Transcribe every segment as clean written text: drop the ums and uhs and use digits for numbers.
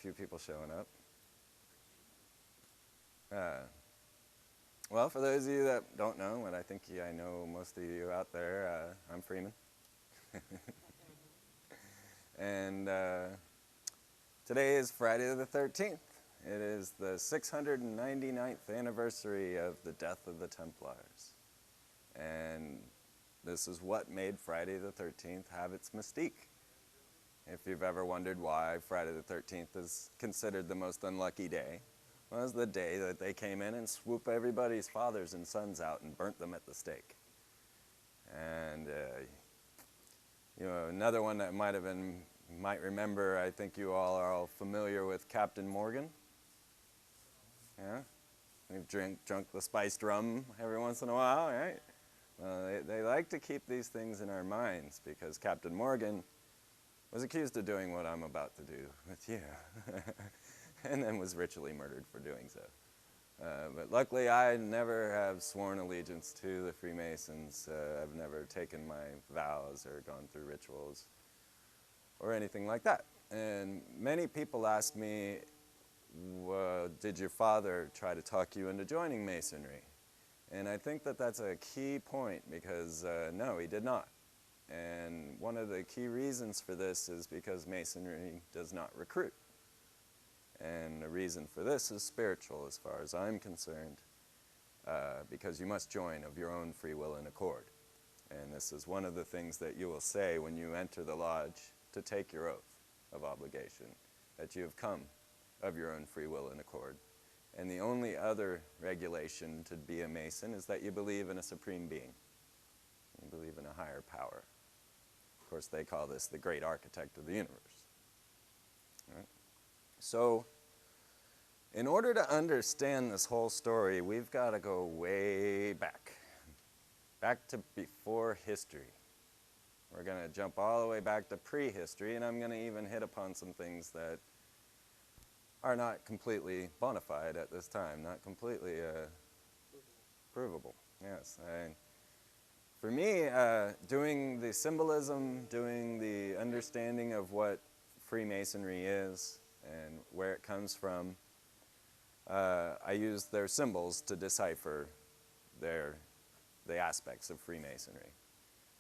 few people showing up. Well, for those of you that don't know, and I think I know most of you out there, I'm Freeman. And today is Friday the 13th. It is the 699th anniversary of the death of the Templars. And this is what made Friday the 13th have its mystique. If you've ever wondered why Friday the 13th is considered the most unlucky day, well, it was the day that they came in and swooped everybody's fathers and sons out and burnt them at the stake. And you know, another one that might remember, I think you all are all familiar with Captain Morgan. Yeah? We've drunk the spiced rum every once in a while, right? Well, they like to keep these things in our minds because Captain Morgan was accused of doing what I'm about to do with you, and then was ritually murdered for doing so. But luckily, I never have sworn allegiance to the Freemasons. I've never taken my vows or gone through rituals or anything like that. And many people ask me, well, did your father try to talk you into joining Masonry? And I think that that's a key point because no, he did not. And one of the key reasons for this is because Masonry does not recruit. And the reason for this is spiritual as far as I'm concerned, because you must join of your own free will and accord. And this is one of the things that you will say when you enter the lodge to take your oath of obligation, that you have come of your own free will and accord. And the only other regulation to be a Mason is that you believe in a supreme being. You believe in a higher power. Of course, they call this the great architect of the universe. Right? So, in order to understand this whole story, we've got to go way back to before history. We're going to jump all the way back to prehistory, and I'm going to even hit upon some things that are not completely bona fide at this time, not completely provable. Yes. For me, doing the symbolism, doing the understanding of what Freemasonry is and where it comes from, I use their symbols to decipher the aspects of Freemasonry.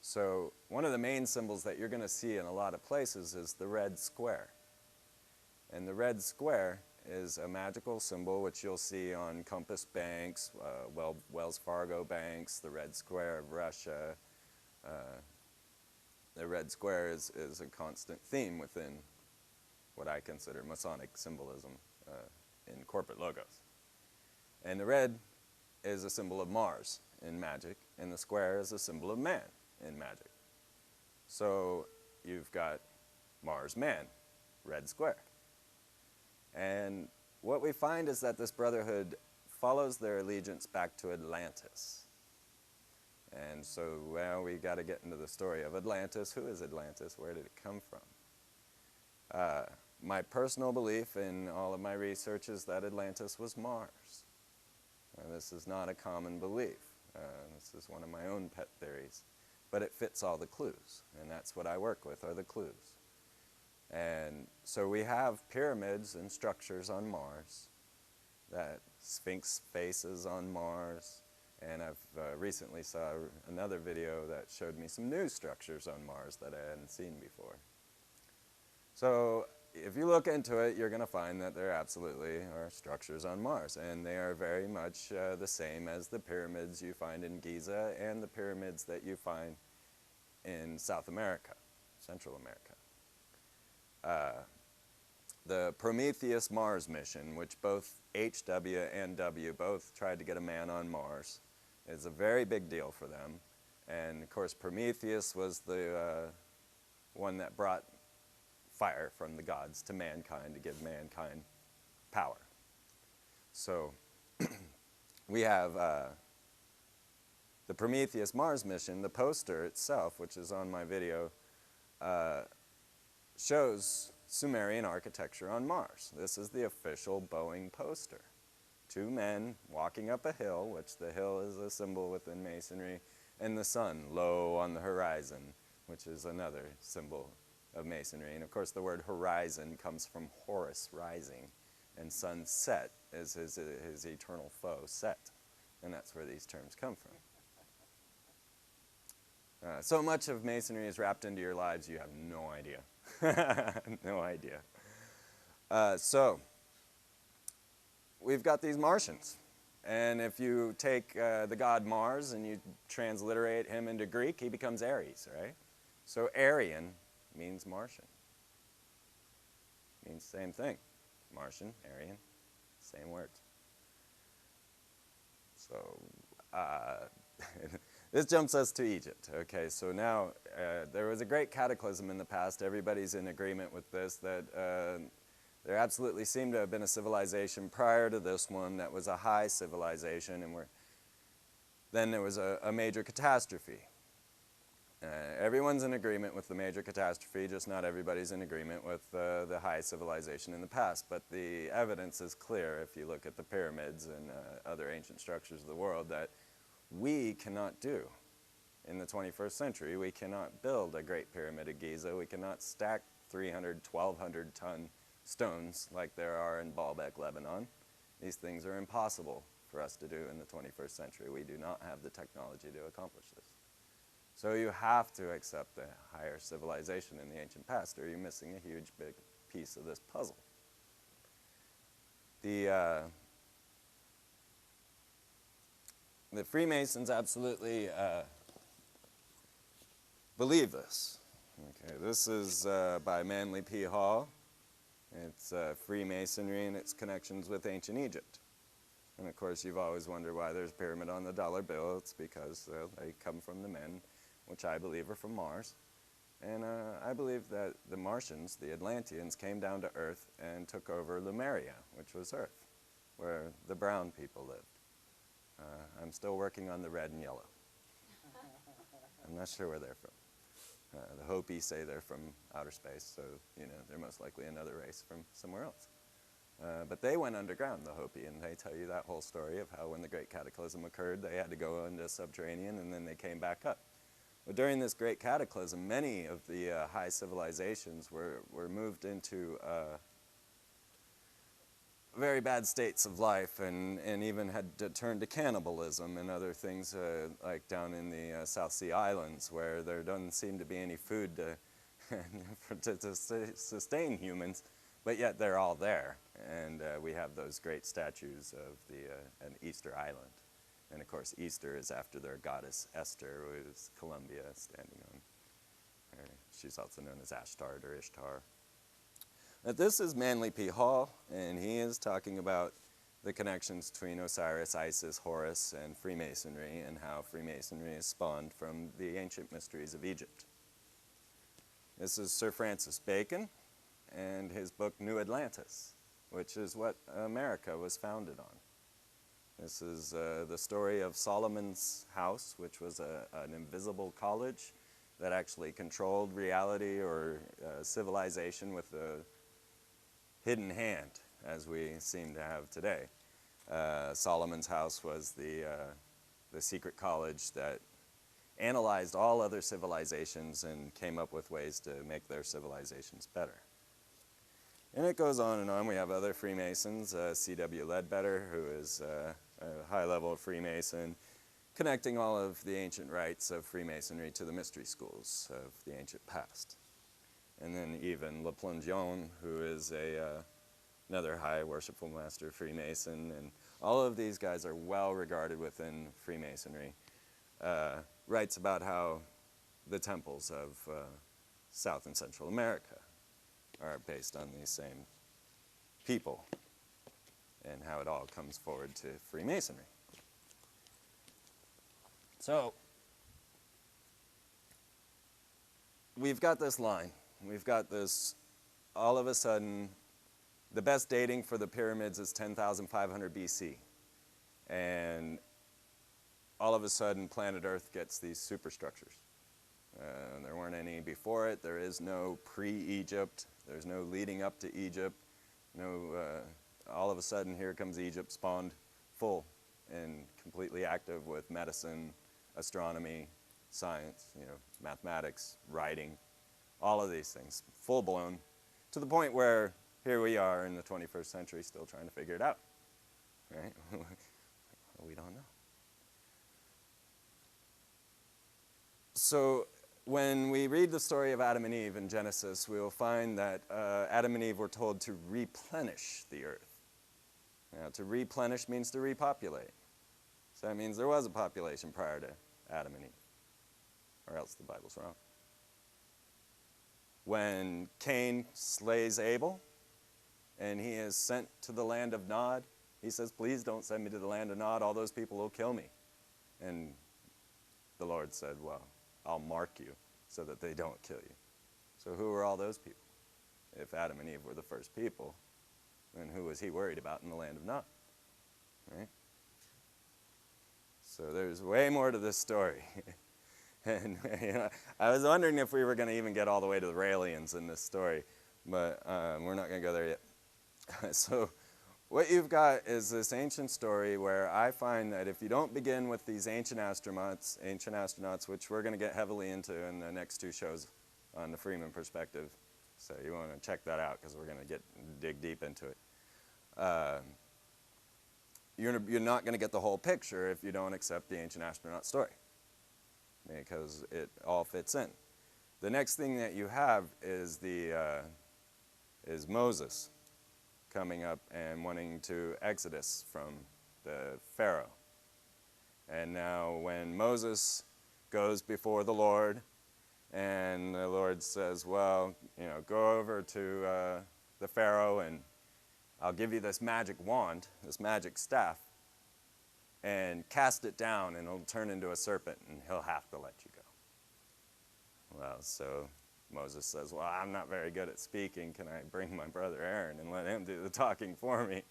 So one of the main symbols that you're going to see in a lot of places is the red square. And the red square is a magical symbol which you'll see on compass banks, Wells Fargo banks, the red square of Russia. The red square is a constant theme within what I consider Masonic symbolism in corporate logos. And the red is a symbol of Mars in magic, and the square is a symbol of man in magic. So you've got Mars man, red square. And what we find is that this brotherhood follows their allegiance back to Atlantis. And so, well, we got to get into the story of Atlantis. Who is Atlantis? Where did it come from? My personal belief in all of my research is that Atlantis was Mars. This is not a common belief. This is one of my own pet theories. But it fits all the clues, and that's what I work with, are the clues. And so we have pyramids and structures on Mars, that Sphinx faces on Mars, and I've recently saw another video that showed me some new structures on Mars that I hadn't seen before. So if you look into it, you're going to find that there absolutely are structures on Mars, and they are very much the same as the pyramids you find in Giza and the pyramids that you find in South America, Central America. The Prometheus Mars mission, which both HW and W both tried to get a man on Mars, is a very big deal for them. And of course, Prometheus was the one that brought fire from the gods to mankind to give mankind power. So we have the Prometheus Mars mission. The poster itself, which is on my video, shows Sumerian architecture on Mars. This is the official Boeing poster. Two men walking up a hill, which the hill is a symbol within Masonry, and the sun low on the horizon, which is another symbol of Masonry. And of course the word horizon comes from Horus, rising, and sun set is his eternal foe, Set. And that's where these terms come from. So much of Masonry is wrapped into your lives, you have no idea. No idea. So, we've got these Martians. And if you take the god Mars and you transliterate him into Greek, he becomes Aries, right? So Aryan means Martian. Means same thing. Martian, Aryan, same words. So, this jumps us to Egypt. Okay, so now there was a great cataclysm in the past. Everybody's in agreement with this, that there absolutely seemed to have been a civilization prior to this one that was a high civilization, and then there was a major catastrophe. Everyone's in agreement with the major catastrophe, just not everybody's in agreement with the high civilization in the past. But the evidence is clear if you look at the pyramids and other ancient structures of the world that we cannot do in the 21st century. We cannot build a Great Pyramid of Giza. We cannot stack 300, 1,200 ton stones like there are in Baalbek, Lebanon. These things are impossible for us to do in the 21st century. We do not have the technology to accomplish this. So you have to accept the higher civilization in the ancient past, or you're missing a huge big piece of this puzzle. The Freemasons absolutely believe this. Okay, this is by Manly P. Hall. It's Freemasonry and its connections with ancient Egypt. And of course, you've always wondered why there's a pyramid on the dollar bill. It's because they come from the men, which I believe are from Mars. And I believe that the Martians, the Atlanteans, came down to Earth and took over Lemuria, which was Earth, where the brown people lived. I'm still working on the red and yellow. I'm not sure where they're from. The Hopi say they're from outer space, so you know they're most likely another race from somewhere else. But they went underground, the Hopi, and they tell you that whole story of how when the Great Cataclysm occurred, they had to go into subterranean and then they came back up. But during this Great Cataclysm, many of the high civilizations were moved into very bad states of life and even had to turn to cannibalism and other things like down in the South Sea Islands where there doesn't seem to be any food to sustain humans, but yet they're all there. And we have those great statues of an Easter Island. And of course Easter is after their goddess Esther, who is Columbia standing on her. She's also known as Ashtart or Ishtar. Now, this is Manly P. Hall, and he is talking about the connections between Osiris, Isis, Horus, and Freemasonry, and how Freemasonry is spawned from the ancient mysteries of Egypt. This is Sir Francis Bacon and his book New Atlantis, which is what America was founded on. This is the story of Solomon's house, which was an invisible college that actually controlled reality or civilization with a hidden hand, as we seem to have today. Solomon's house was the secret college that analyzed all other civilizations and came up with ways to make their civilizations better. And it goes on and on. We have other Freemasons, C.W. Ledbetter, who is a high-level Freemason, connecting all of the ancient rites of Freemasonry to the mystery schools of the ancient past. And then even Le Plongeon, who is another high worshipful master Freemason, and all of these guys are well regarded within Freemasonry, writes about how the temples of South and Central America are based on these same people, and how it all comes forward to Freemasonry. So, we've got this line. We've got this, all of a sudden, the best dating for the pyramids is 10,500 BC. And all of a sudden, planet Earth gets these superstructures. There weren't any before it. There is no pre-Egypt. There's no leading up to Egypt. All of a sudden, here comes Egypt, spawned full and completely active with medicine, astronomy, science, mathematics, writing, All of these things, full blown, to the point where here we are in the 21st century still trying to figure it out, right? We don't know. So when we read the story of Adam and Eve in Genesis, we will find that Adam and Eve were told to replenish the earth. Now, to replenish means to repopulate. So that means there was a population prior to Adam and Eve, or else the Bible's wrong. When Cain slays Abel, and he is sent to the land of Nod, he says, please don't send me to the land of Nod, all those people will kill me. And the Lord said, well, I'll mark you so that they don't kill you. So who were all those people? If Adam and Eve were the first people, then who was he worried about in the land of Nod? Right? So there's way more to this story. And I was wondering if we were going to even get all the way to the Raelians in this story, but we're not going to go there yet. So what you've got is this ancient story where I find that if you don't begin with these ancient astronauts, which we're going to get heavily into in the next two shows on the Freeman perspective, so you want to check that out because we're going to dig deep into it. You're not going to get the whole picture if you don't accept the ancient astronaut story, because it all fits in. The next thing that you have is is Moses coming up and wanting to exodus from the Pharaoh. And now when Moses goes before the Lord, and the Lord says, well, go over to the Pharaoh and I'll give you this magic wand, this magic staff, and cast it down and it'll turn into a serpent and he'll have to let you go. Well, so Moses says, well, I'm not very good at speaking. Can I bring my brother Aaron and let him do the talking for me?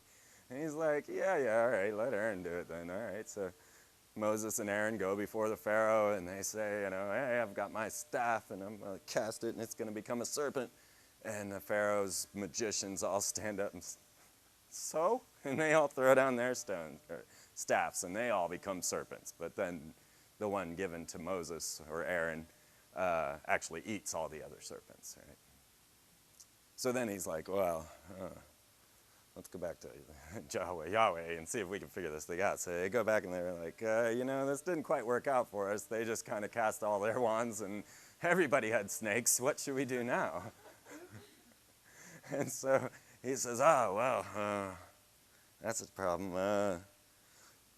And he's like, yeah, all right, let Aaron do it then. All right, so Moses and Aaron go before the Pharaoh and they say, hey, I've got my staff and I'm going to cast it and it's going to become a serpent. And the Pharaoh's magicians all stand up and so? And they all throw down their staffs and they all become serpents. But then the one given to Moses or Aaron actually eats all the other serpents, right? So then he's like, well, let's go back to Yahweh and see if we can figure this thing out. So they go back and they're like, this didn't quite work out for us. They just kind of cast all their wands and everybody had snakes. What should we do now? And so he says, that's a problem.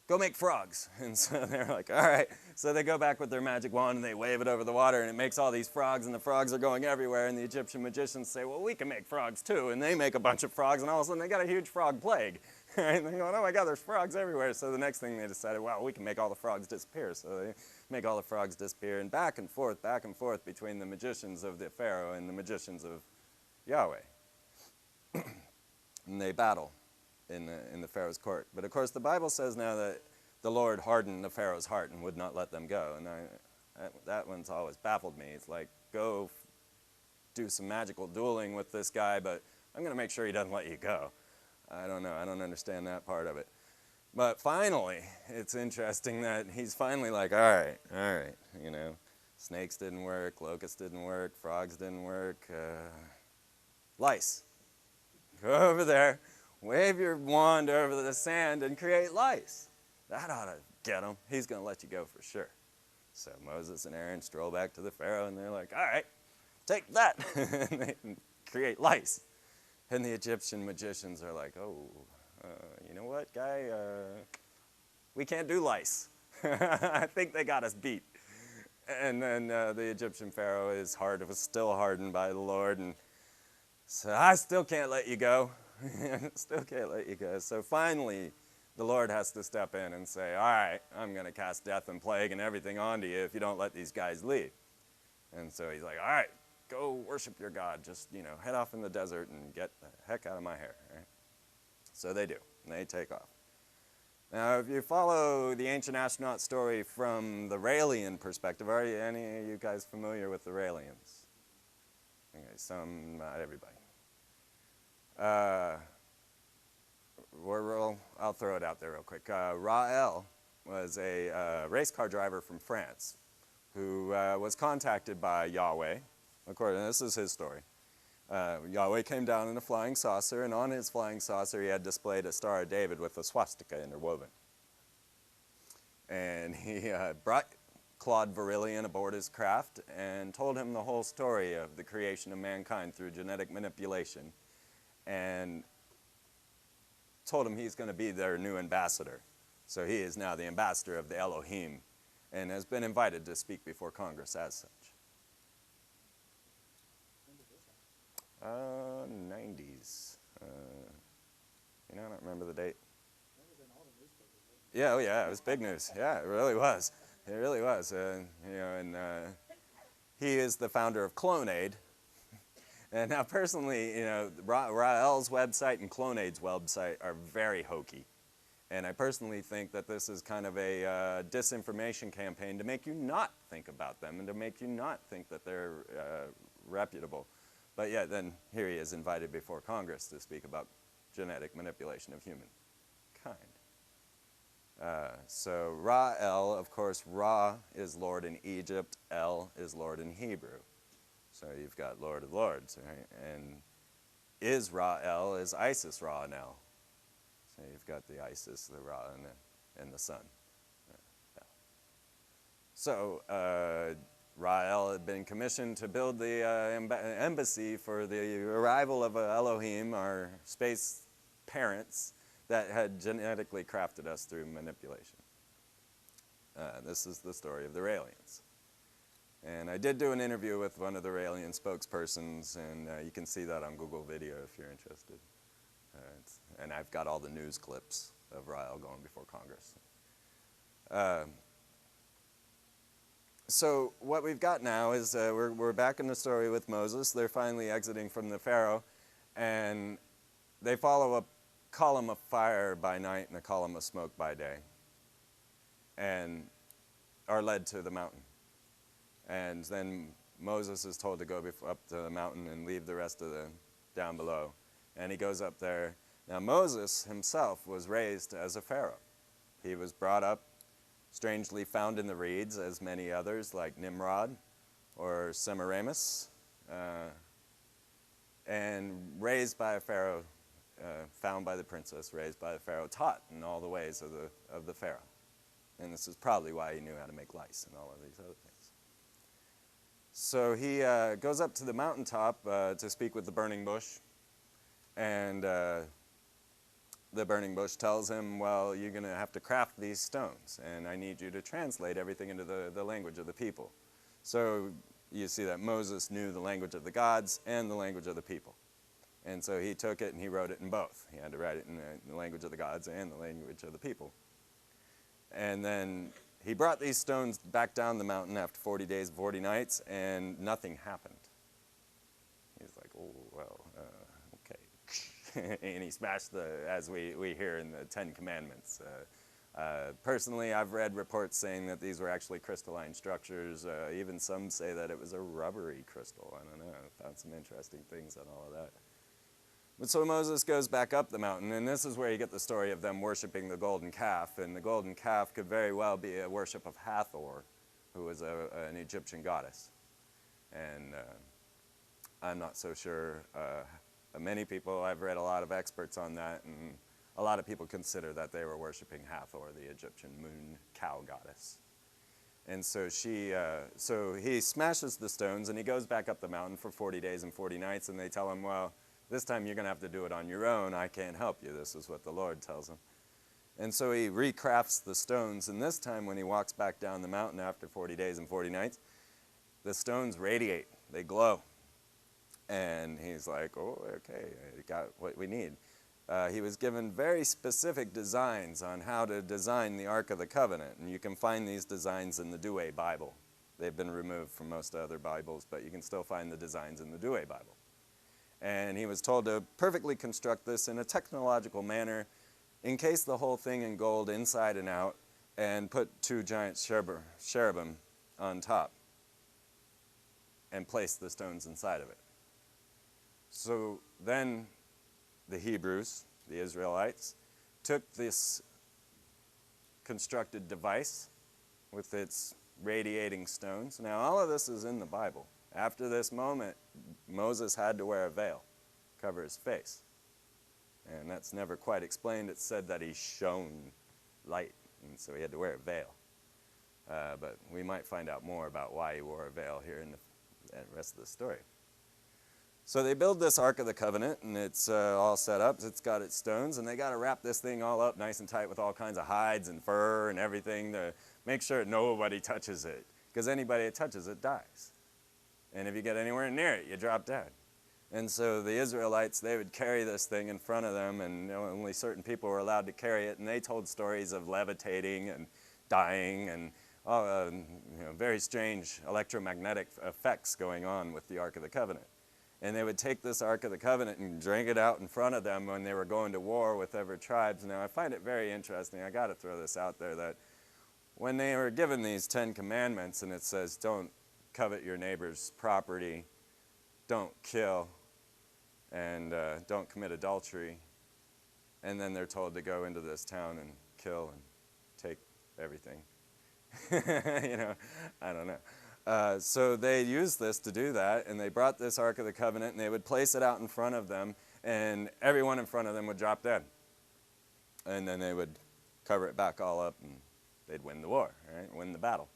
Go make frogs. And so they're like, all right. So they go back with their magic wand and they wave it over the water and it makes all these frogs and the frogs are going everywhere and the Egyptian magicians say, well, we can make frogs too. And they make a bunch of frogs and all of a sudden they got a huge frog plague. And they're going, oh my God, there's frogs everywhere. So the next thing they decided, well, we can make all the frogs disappear. So they make all the frogs disappear and back and forth between the magicians of the Pharaoh and the magicians of Yahweh. And they battle in the Pharaoh's court. But of course the Bible says now that the Lord hardened the Pharaoh's heart and would not let them go. And that one's always baffled me. It's like, go do some magical dueling with this guy, but I'm going to make sure he doesn't let you go. I don't know. I don't understand that part of it. But finally, it's interesting that he's finally like, all right, snakes didn't work, locusts didn't work, frogs didn't work, lice. Go over there, wave your wand over the sand and create lice. That ought to get him. He's going to let you go for sure. So Moses and Aaron stroll back to the Pharaoh and they're like, all right, take that. And they create lice. And the Egyptian magicians are like, oh, you know what, guy? We can't do lice. I think they got us beat. And then the Egyptian Pharaoh was still hardened by the Lord. And so I still can't let you go. Still can't let you go. So finally, the Lord has to step in and say, all right, I'm going to cast death and plague and everything onto you if you don't let these guys leave. And so he's like, all right, go worship your God. Just, head off in the desert and get the heck out of my hair. Right? So they do, and they take off. Now, if you follow the ancient astronaut story from the Raelian perspective, are any of you guys familiar with the Raelians? Okay, some, not everybody. I'll throw it out there real quick. Rael was a race car driver from France who was contacted by Yahweh according, this is his story. Yahweh came down in a flying saucer, and on his flying saucer he had displayed a Star of David with a swastika interwoven. And he brought Claude Virillion aboard his craft and told him the whole story of the creation of mankind through genetic manipulation, and told him he's going to be their new ambassador. So he is now the ambassador of the Elohim and has been invited to speak before Congress as such. 90s. I don't remember the date. Yeah, oh yeah, it was big news. Yeah, it really was. It really was. He is the founder of Clonaid. And now personally, Rael's website and Clonaid's website are very hokey. And I personally think that this is kind of a disinformation campaign to make you not think about them and to make you not think that they're reputable. But yet then here he is invited before Congress to speak about genetic manipulation of humankind. So Ra-El, of course, Ra is Lord in Egypt, El is Lord in Hebrew. So you've got Lord of Lords, right? And Is-Ra-El is Isis-Ra-El. So you've got the Isis, the Ra, and the sun. Yeah. So Rael had been commissioned to build the embassy for the arrival of Elohim, our space parents, that had genetically crafted us through manipulation. This is the story of the Raelians. And I did do an interview with one of the Raelian spokespersons, and you can see that on Google Video if you're interested. And I've got all the news clips of Rael going before Congress. So what we've got now is we're back in the story with Moses. They're finally exiting from the Pharaoh, and they follow a column of fire by night and a column of smoke by day, and are led to the mountain. And then Moses is told to go up to the mountain and leave the rest of the down below. And he goes up there. Now Moses himself was raised as a pharaoh. He was brought up, strangely found in the reeds, as many others like Nimrod or Semiramis, and raised by a pharaoh, found by the princess, raised by the pharaoh, taught in all the ways of the pharaoh. And this is probably why he knew how to make lice and all of these other things. So he goes up to the mountaintop to speak with the burning bush. And the burning bush tells him, well, you're going to have to craft these stones, and I need you to translate everything into the language of the people. So you see that Moses knew the language of the gods and the language of the people. And so he took it and he wrote it in both. He had to write it in the language of the gods and the language of the people. And then he brought these stones back down the mountain after 40 days and 40 nights, and nothing happened. He's like, oh, well, okay. And he smashed as we hear in the Ten Commandments. Personally, I've read reports saying that these were actually crystalline structures. Even some say that it was a rubbery crystal. I don't know. I found some interesting things on all of that. But so Moses goes back up the mountain, and this is where you get the story of them worshiping the golden calf. And the golden calf could very well be a worship of Hathor, who was an Egyptian goddess. And I'm not so sure. Many people, I've read a lot of experts on that, and a lot of people consider that they were worshiping Hathor, the Egyptian moon cow goddess. And so so he smashes the stones, and he goes back up the mountain for 40 days and 40 nights, and they tell him, well, this time you're going to have to do it on your own. I can't help you. This is what the Lord tells him. And so he recrafts the stones, and this time when he walks back down the mountain after 40 days and 40 nights, the stones radiate. They glow. And he's like, oh, okay, I got what we need. He was given very specific designs on how to design the Ark of the Covenant, and you can find these designs in the Douay Bible. They've been removed from most other Bibles, but you can still find the designs in the Douay Bible. And he was told to perfectly construct this in a technological manner, encase the whole thing in gold inside and out, and put two giant cherubim on top, and place the stones inside of it. So then the Hebrews, the Israelites, took this constructed device with its radiating stones. Now, all of this is in the Bible. After this moment, Moses had to wear a veil, cover his face. And that's never quite explained. It's said that he shone light, and so he had to wear a veil. But we might find out more about why he wore a veil here in the rest of the story. So they build this Ark of the Covenant, and it's all set up. It's got its stones, and they got to wrap this thing all up nice and tight with all kinds of hides and fur and everything to make sure nobody touches it, because anybody that touches it dies. And if you get anywhere near it, you drop dead. And so the Israelites, they would carry this thing in front of them, and only certain people were allowed to carry it, and they told stories of levitating and dying and very strange electromagnetic effects going on with the Ark of the Covenant. And they would take this Ark of the Covenant and drag it out in front of them when they were going to war with other tribes. Now, I find it very interesting. I got to throw this out there, that when they were given these 10 commandments, and it says, don't covet your neighbor's property, don't kill, and don't commit adultery, and then they're told to go into this town and kill and take everything. I don't know. So they used this to do that, and they brought this Ark of the Covenant, and they would place it out in front of them, and everyone in front of them would drop dead. And then they would cover it back all up, and they'd win the war, right? Win the battle.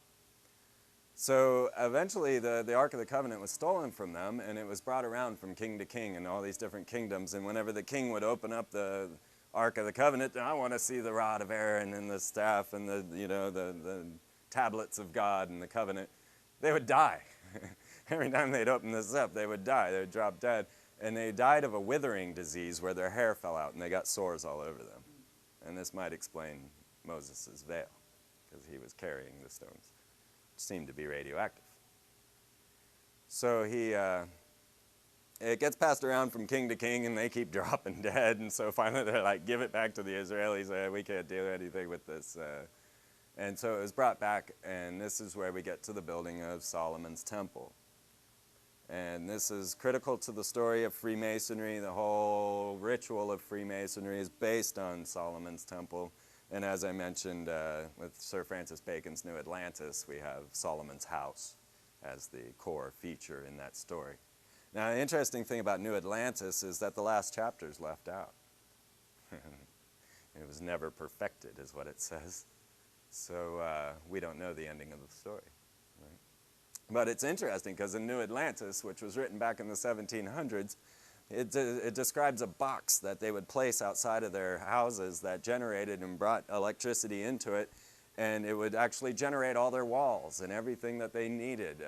So eventually the Ark of the Covenant was stolen from them, and it was brought around from king to king in all these different kingdoms, and whenever the king would open up the Ark of the Covenant, I want to see the rod of Aaron and the staff and the tablets of God and the covenant, they would die. Every time they'd open this up, they would die. They would drop dead. And they died of a withering disease where their hair fell out and they got sores all over them. And this might explain Moses' veil, because he was carrying the stones, which seemed to be radioactive. So it gets passed around from king to king, and they keep dropping dead. And so finally they're like, give it back to the Israelis. We can't do anything with this. And so it was brought back, and this is where we get to the building of Solomon's temple. And this is critical to the story of Freemasonry. The whole ritual of Freemasonry is based on Solomon's temple. And as I mentioned with Sir Francis Bacon's New Atlantis, we have Solomon's house as the core feature in that story. Now, the interesting thing about New Atlantis is that the last chapter is left out. It was never perfected, is what it says. So we don't know the ending of the story. Right? But it's interesting because in New Atlantis, which was written back in the 1700s, it describes a box that they would place outside of their houses that generated and brought electricity into it, and it would actually generate all their walls and everything that they needed.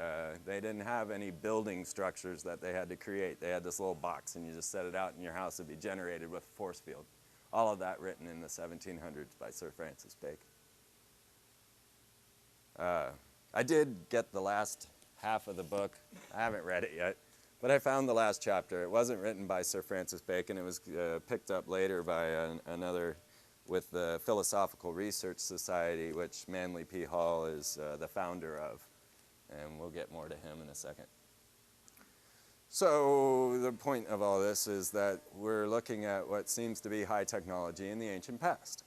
They didn't have any building structures that they had to create. They had this little box, and you just set it out, and your house would be generated with a force field. All of that written in the 1700s by Sir Francis Bacon. I did get the last half of the book. I haven't read it yet, but I found the last chapter. It wasn't written by Sir Francis Bacon. It was picked up later by another with the Philosophical Research Society, which Manly P. Hall is the founder of, and we'll get more to him in a second. So the point of all this is that we're looking at what seems to be high technology in the ancient past.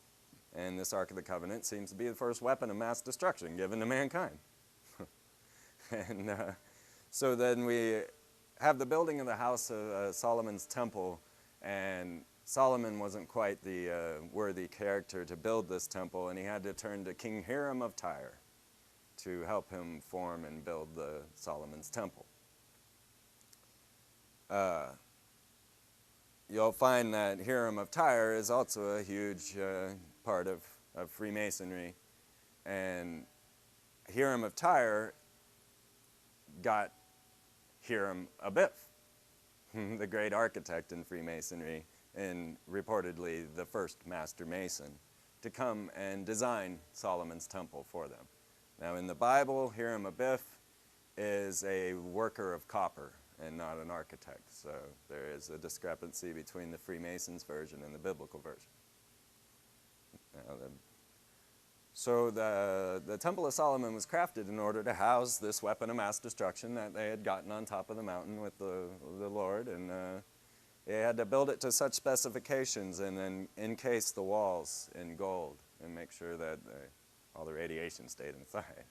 And this Ark of the Covenant seems to be the first weapon of mass destruction given to mankind. And so then we have the building of the house of Solomon's temple, and Solomon wasn't quite the worthy character to build this temple, and he had to turn to King Hiram of Tyre to help him form and build the Solomon's temple. You'll find that Hiram of Tyre is also a huge part of Freemasonry, and Hiram of Tyre got Hiram Abiff, the great architect in Freemasonry, and reportedly the first master mason, to come and design Solomon's temple for them. Now in the Bible, Hiram Abiff is a worker of copper and not an architect, so there is a discrepancy between the Freemasons' version and the biblical version. So the Temple of Solomon was crafted in order to house this weapon of mass destruction that they had gotten on top of the mountain with the Lord, and they had to build it to such specifications and then encase the walls in gold and make sure that all the radiation stayed inside.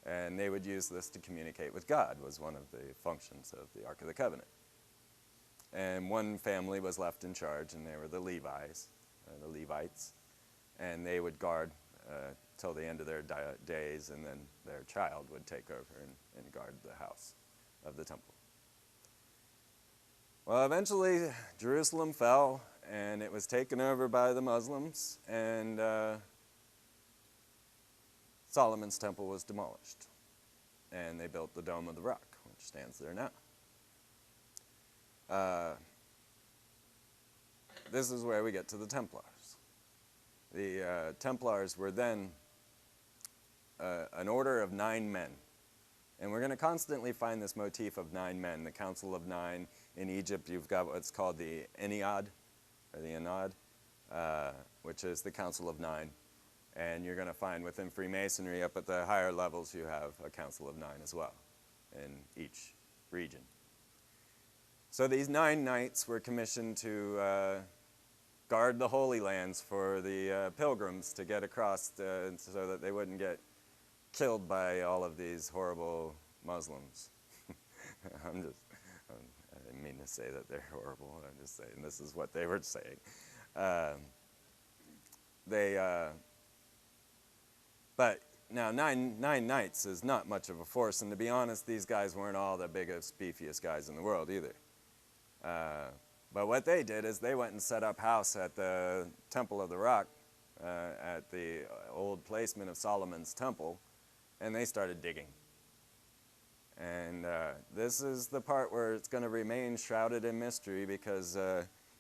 And they would use this to communicate with God, was one of the functions of the Ark of the Covenant. And one family was left in charge, and they were the Levites, and they would guard till the end of their days, and then their child would take over and guard the house of the temple. Well, eventually, Jerusalem fell, and it was taken over by the Muslims, and Solomon's temple was demolished, and they built the Dome of the Rock, which stands there now. This is where we get to the Templars. The Templars were then an order of 9 men. And we're going to constantly find this motif of 9 men, the Council of 9. In Egypt, you've got what's called the Ennead, or the Ennead, which is the Council of 9. And you're going to find within Freemasonry, up at the higher levels, you have a Council of 9 as well in each region. So these 9 knights were commissioned to guard the Holy Lands for the pilgrims to get across so that they wouldn't get killed by all of these horrible Muslims. I didn't mean to say that they're horrible. I'm just saying this is what they were saying. But now 9 knights is not much of a force, and to be honest, these guys weren't all the biggest, beefiest guys in the world either. But what they did is they went and set up house at the Temple of the Rock, at the old placement of Solomon's temple, and they started digging. And this is the part where it's going to remain shrouded in mystery, because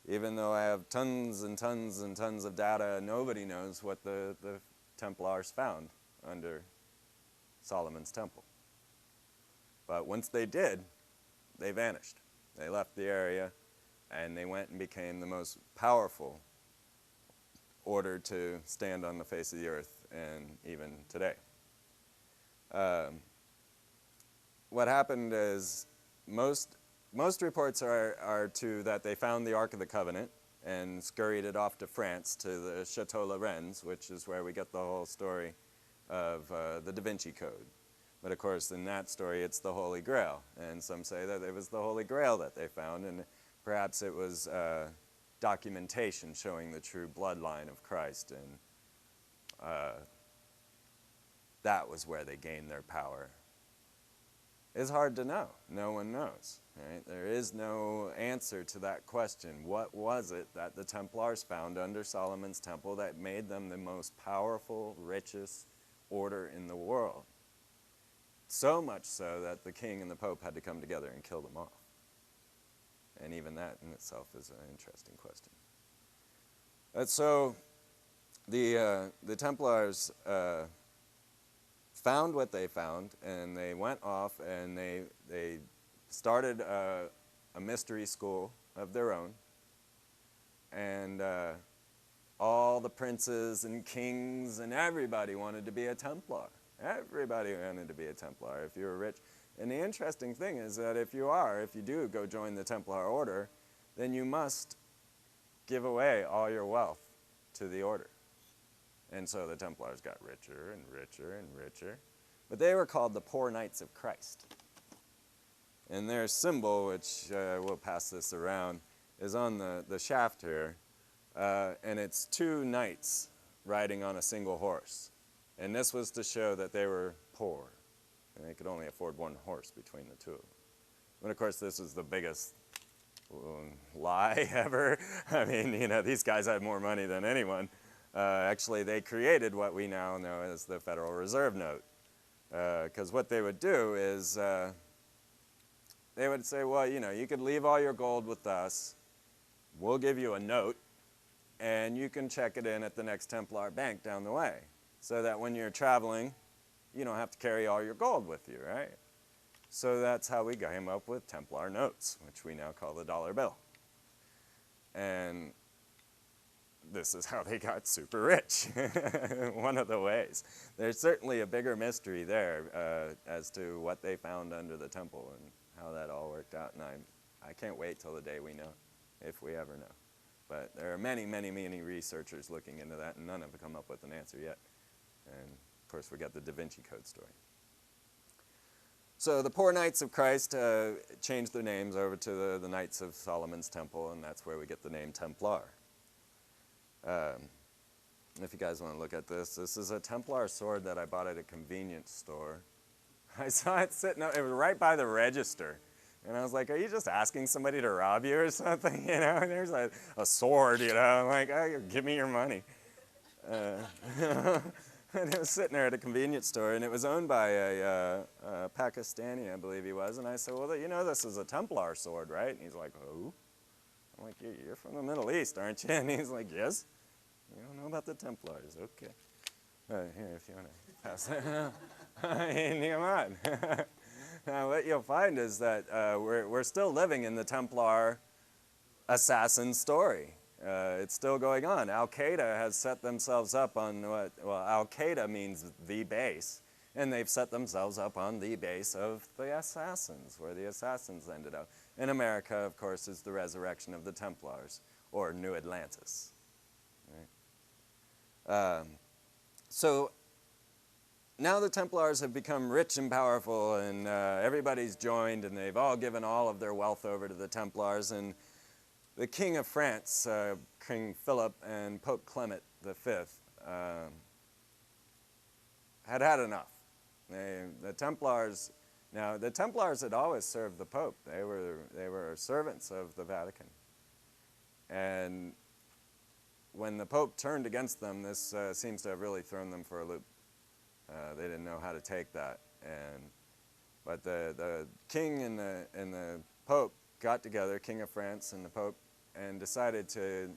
even though I have tons and tons and tons of data, nobody knows what the Templars found under Solomon's temple. But once they did, they vanished. They left the area, and they went and became the most powerful order to stand on the face of the earth, and even today. What happened is most reports are that they found the Ark of the Covenant and scurried it off to France, to the Chateau Lorenz, which is where we get the whole story of the Da Vinci Code. But of course, in that story, it's the Holy Grail, and some say that it was the Holy Grail that they found, and perhaps it was documentation showing the true bloodline of Christ, and that was where they gained their power. It's hard to know. No one knows. Right? There is no answer to that question. What was it that the Templars found under Solomon's temple that made them the most powerful, richest order in the world? So much so that the king and the pope had to come together and kill them off. And even that in itself is an interesting question. So the Templars found what they found, and they went off and they started a mystery school of their own. And all the princes and kings and everybody wanted to be a Templar. Everybody wanted to be a Templar if you were rich. And the interesting thing is that if you do go join the Templar order, then you must give away all your wealth to the order. And so the Templars got richer and richer and richer. But they were called the Poor Knights of Christ. And their symbol, which we'll pass this around, is on the shaft here. And it's 2 knights riding on a single horse. And this was to show that they were poor. And they could only afford 1 horse between the 2 of them. But of course, this is the biggest lie ever. I mean, you know, these guys had more money than anyone. Actually, they created what we now know as the Federal Reserve Note. Because what they would do is they would say, well, you know, you could leave all your gold with us. We'll give you a note, and you can check it in at the next Templar bank down the way, so that when you're traveling, you don't have to carry all your gold with you, right? So that's how we came up with Templar notes, which we now call the dollar bill. And this is how they got super rich, one of the ways. There's certainly a bigger mystery there as to what they found under the temple and how that all worked out. And I can't wait till the day we know, if we ever know. But there are many, many, many researchers looking into that, and none have come up with an answer yet. And of course, we got the Da Vinci Code story. So the poor Knights of Christ changed their names over to the Knights of Solomon's Temple, and that's where we get the name Templar. If you guys want to look at this, this is a Templar sword that I bought at a convenience store. I saw it sitting up, it was right by the register. And I was like, are you just asking somebody to rob you or something? You know, and there's a sword, you know. I'm like, oh, give me your money. And it was sitting there at a convenience store, and it was owned by a Pakistani, I believe he was. And I said, well, you know, this is a Templar sword, right? And he's like, oh. I'm like, you're from the Middle East, aren't you? And he's like, yes. You don't know about the Templars. Okay. Here, if you want to pass it. Come on. Now, what you'll find is that we're still living in the Templar assassin story. It's still going on. Al-Qaeda has set themselves up on what, well, Al-Qaeda means the base, and they've set themselves up on the base of the assassins, where the assassins ended up. In America, of course, is the resurrection of the Templars, or New Atlantis. Right? So now the Templars have become rich and powerful, and everybody's joined, and they've all given all of their wealth over to the Templars. And the King of France, King Philip, and Pope Clement V had enough. The Templars, now the Templars had always served the Pope. They were servants of the Vatican. And when the Pope turned against them, this seems to have really thrown them for a loop. They didn't know how to take that. But the king and the Pope got together, King of France and the Pope, and decided to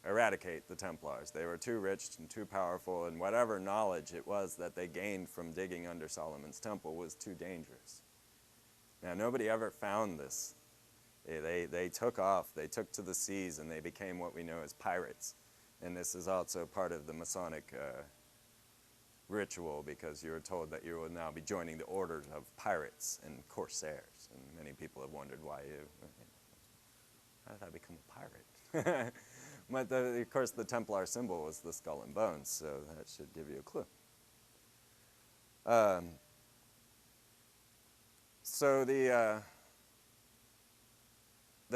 eradicate the Templars. They were too rich and too powerful, and whatever knowledge it was that they gained from digging under Solomon's temple was too dangerous. Now, nobody ever found this. They took off, they took to the seas, and they became what we know as pirates. And this is also part of the Masonic ritual, because you were told that you will now be joining the orders of pirates and corsairs. And many people have wondered why how did I become a pirate? But of course the Templar symbol was the skull and bones, so that should give you a clue. So the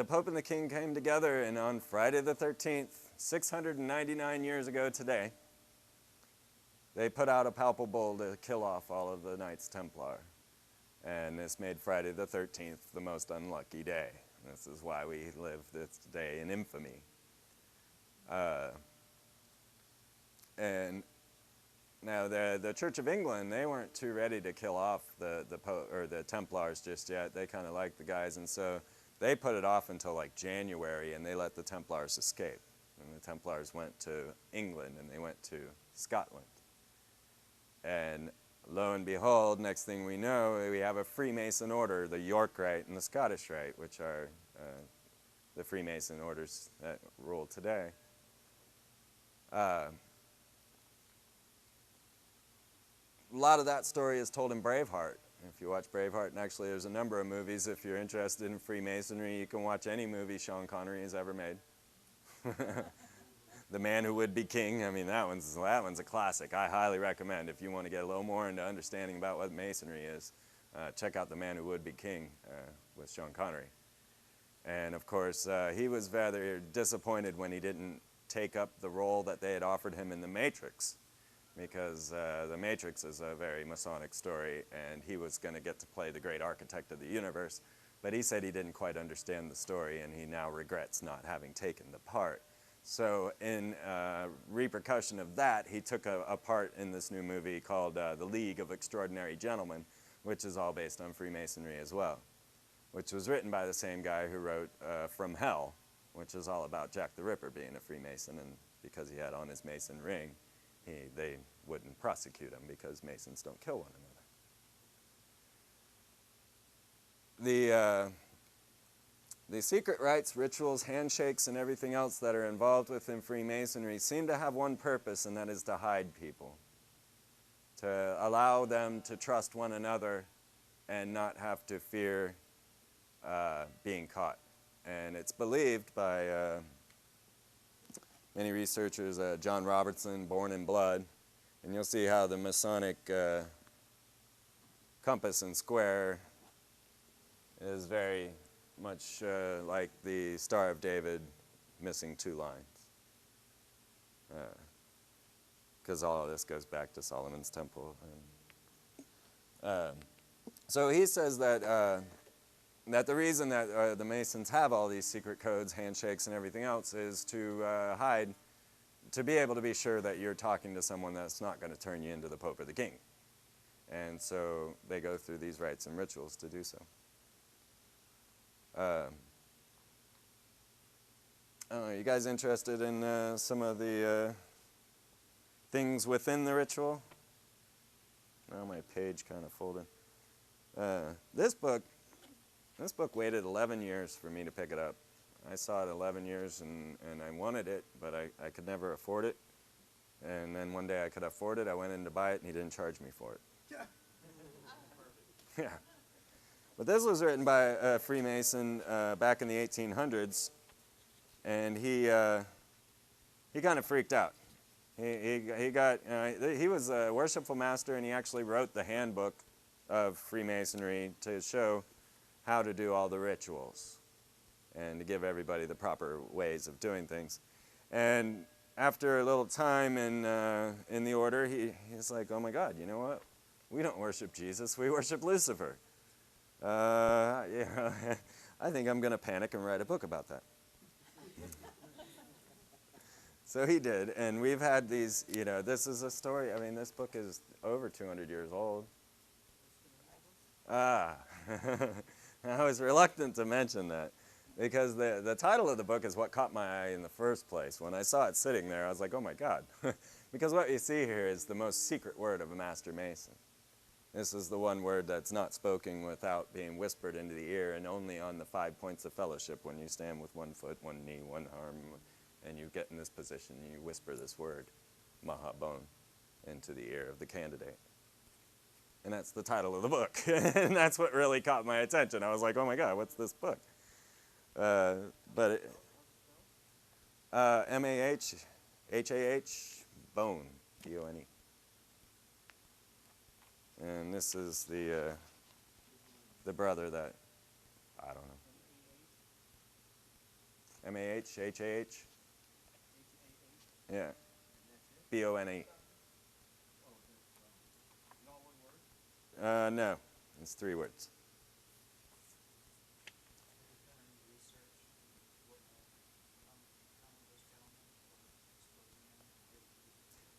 Pope and the King came together, and on Friday the 13th, 699 years ago today, they put out a palpable to kill off all of the Knights Templar. And this made Friday the 13th the most unlucky day. This is why we live this day in infamy. And now the Church of England, they weren't too ready to kill off the Templars just yet. They kind of liked the guys, and so they put it off until like January, and they let the Templars escape. And the Templars went to England, and they went to Scotland. And lo and behold, next thing we know, we have a Freemason order, the York Rite and the Scottish Rite, which are the Freemason orders that rule today. A lot of that story is told in Braveheart. If you watch Braveheart, and actually there's a number of movies, if you're interested in Freemasonry, you can watch any movie Sean Connery has ever made. The Man Who Would Be King, I mean, that one's a classic. I highly recommend, if you want to get a little more into understanding about what Masonry is, check out The Man Who Would Be King with Sean Connery. And of course, he was rather disappointed when he didn't take up the role that they had offered him in The Matrix, because The Matrix is a very Masonic story, and he was going to get to play the great architect of the universe, but he said he didn't quite understand the story, and he now regrets not having taken the part. So in repercussion of that, he took a part in this new movie called The League of Extraordinary Gentlemen, which is all based on Freemasonry as well, which was written by the same guy who wrote From Hell, which is all about Jack the Ripper being a Freemason, and because he had on his Mason ring, they wouldn't prosecute him because Masons don't kill one another. The secret rites, rituals, handshakes, and everything else that are involved within Freemasonry seem to have one purpose, and that is to hide people, to allow them to trust one another and not have to fear being caught. And it's believed by many researchers, John Robertson, Born in Blood, and you'll see how the Masonic compass and square is very much like the Star of David missing 2 lines. Because all of this goes back to Solomon's temple. So he says that, that the reason that the Masons have all these secret codes, handshakes, and everything else is to hide, to be able to be sure that you're talking to someone that's not going to turn you into the Pope or the King. And so they go through these rites and rituals to do so. Are you guys interested in some of the things within the ritual? Now my page kind of folded. This book waited 11 years for me to pick it up. I saw it 11 years and I wanted it, but I could never afford it. And then one day I could afford it. I went in to buy it and he didn't charge me for it. Yeah. But this was written by a Freemason back in the 1800s, and he kind of freaked out. He was a worshipful master, and he actually wrote the handbook of Freemasonry to show how to do all the rituals and to give everybody the proper ways of doing things. And after a little time in the order, he's like, oh my God, you know what? We don't worship Jesus, we worship Lucifer. Yeah, I think I'm going to panic and write a book about that. So he did, and we've had these, you know, this is a story, I mean, this book is over 200 years old. I was reluctant to mention that, because the title of the book is what caught my eye in the first place. When I saw it sitting there, I was like, oh my God. Because what you see here is the most secret word of a Master Mason. This is the one word that's not spoken without being whispered into the ear, and only on the 5 points of fellowship, when you stand with 1 foot, 1 knee, 1 arm, and you get in this position, and you whisper this word, Mahabon, into the ear of the candidate. And that's the title of the book. And that's what really caught my attention. I was like, oh my God, what's this book? M-A-H-H-A-H, bone, B-O-N-E. And this is the brother that, I don't know. M-A-H-H-A-H? Yeah. B-O-N-E. No, it's 3 words.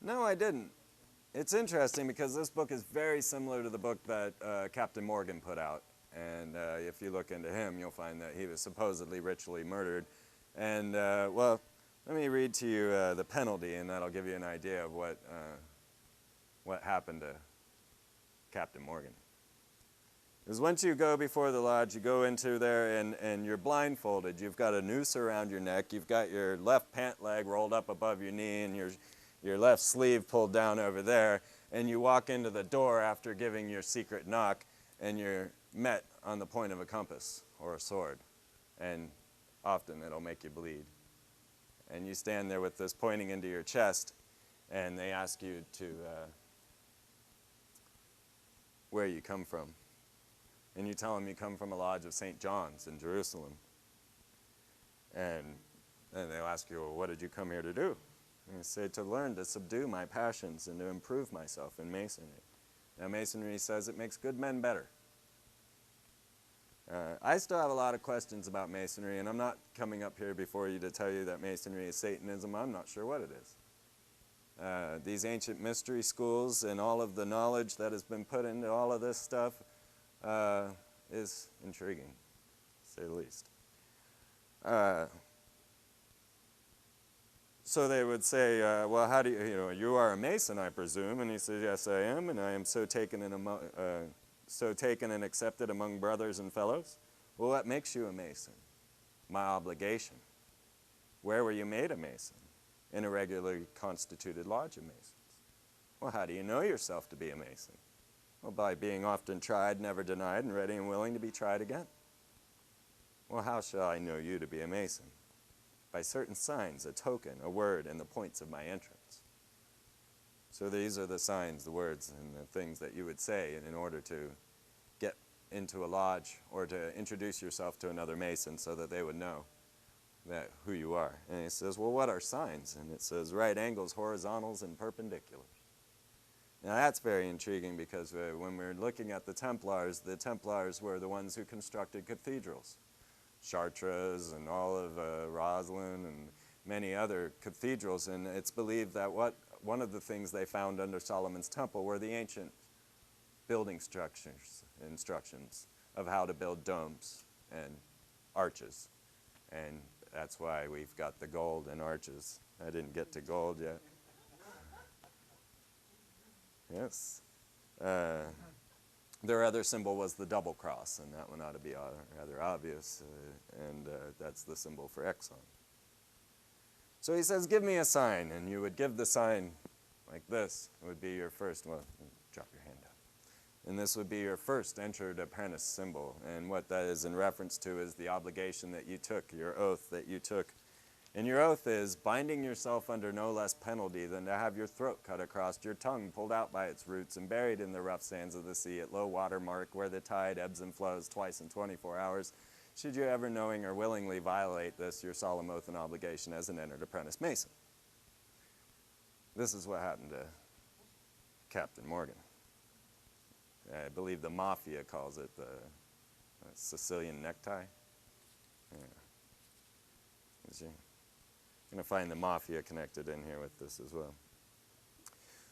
No, I didn't. It's interesting because this book is very similar to the book that Captain Morgan put out. And if you look into him, you'll find that he was supposedly ritually murdered. And, well, let me read to you the penalty, and that'll give you an idea of what happened to Captain Morgan. Because once you go before the lodge, you go into there and you're blindfolded. You've got a noose around your neck. You've got your left pant leg rolled up above your knee, and your left sleeve pulled down over there, and you walk into the door after giving your secret knock, and you're met on the point of a compass or a sword, and often it'll make you bleed. And you stand there with this pointing into your chest, and they ask you to where you come from. And you tell them you come from a lodge of St. John's in Jerusalem. And then they'll ask you, well, what did you come here to do? And you say, to learn to subdue my passions and to improve myself in Masonry. Now, Masonry says it makes good men better. I still have a lot of questions about Masonry, and I'm not coming up here before you to tell you that Masonry is Satanism. I'm not sure what it is. These ancient mystery schools and all of the knowledge that has been put into all of this stuff is intriguing, to say the least. So they would say, well, how do you are a Mason, I presume? And he says, yes, I am, and I am so taken and accepted among brothers and fellows. Well, what makes you a Mason? My obligation. Where were you made a Mason? In a regularly constituted lodge of Masons. Well, how do you know yourself to be a Mason? Well, by being often tried, never denied, and ready and willing to be tried again. Well, how shall I know you to be a Mason? By certain signs, a token, a word, and the points of my entrance. So these are the signs, the words, and the things that you would say in order to get into a lodge or to introduce yourself to another Mason so that they would know that who you are. And he says, well, what are signs? And it says right angles, horizontals, and perpendiculars. Now that's very intriguing because when we're looking at the Templars were the ones who constructed cathedrals. Chartres and all of Roslin and many other cathedrals, and it's believed that one of the things they found under Solomon's temple were the ancient building instructions of how to build domes and arches. And that's why we've got the gold and arches. I didn't get to gold yet. Yes. Their other symbol was the double cross, and that one ought to be rather obvious, and that's the symbol for Exxon. So he says, give me a sign, and you would give the sign like this. It would be your first, well, drop your hand up. And this would be your first entered apprentice symbol, and what that is in reference to is the obligation that you took, your oath that you took. And your oath is binding yourself under no less penalty than to have your throat cut across, your tongue pulled out by its roots and buried in the rough sands of the sea at low water mark where the tide ebbs and flows twice in 24 hours. Should you ever knowing or willingly violate this, your solemn oath and obligation as an entered apprentice Mason. This is what happened to Captain Morgan. I believe the mafia calls it the Sicilian necktie. Yeah. You see? Going to find the mafia connected in here with this as well.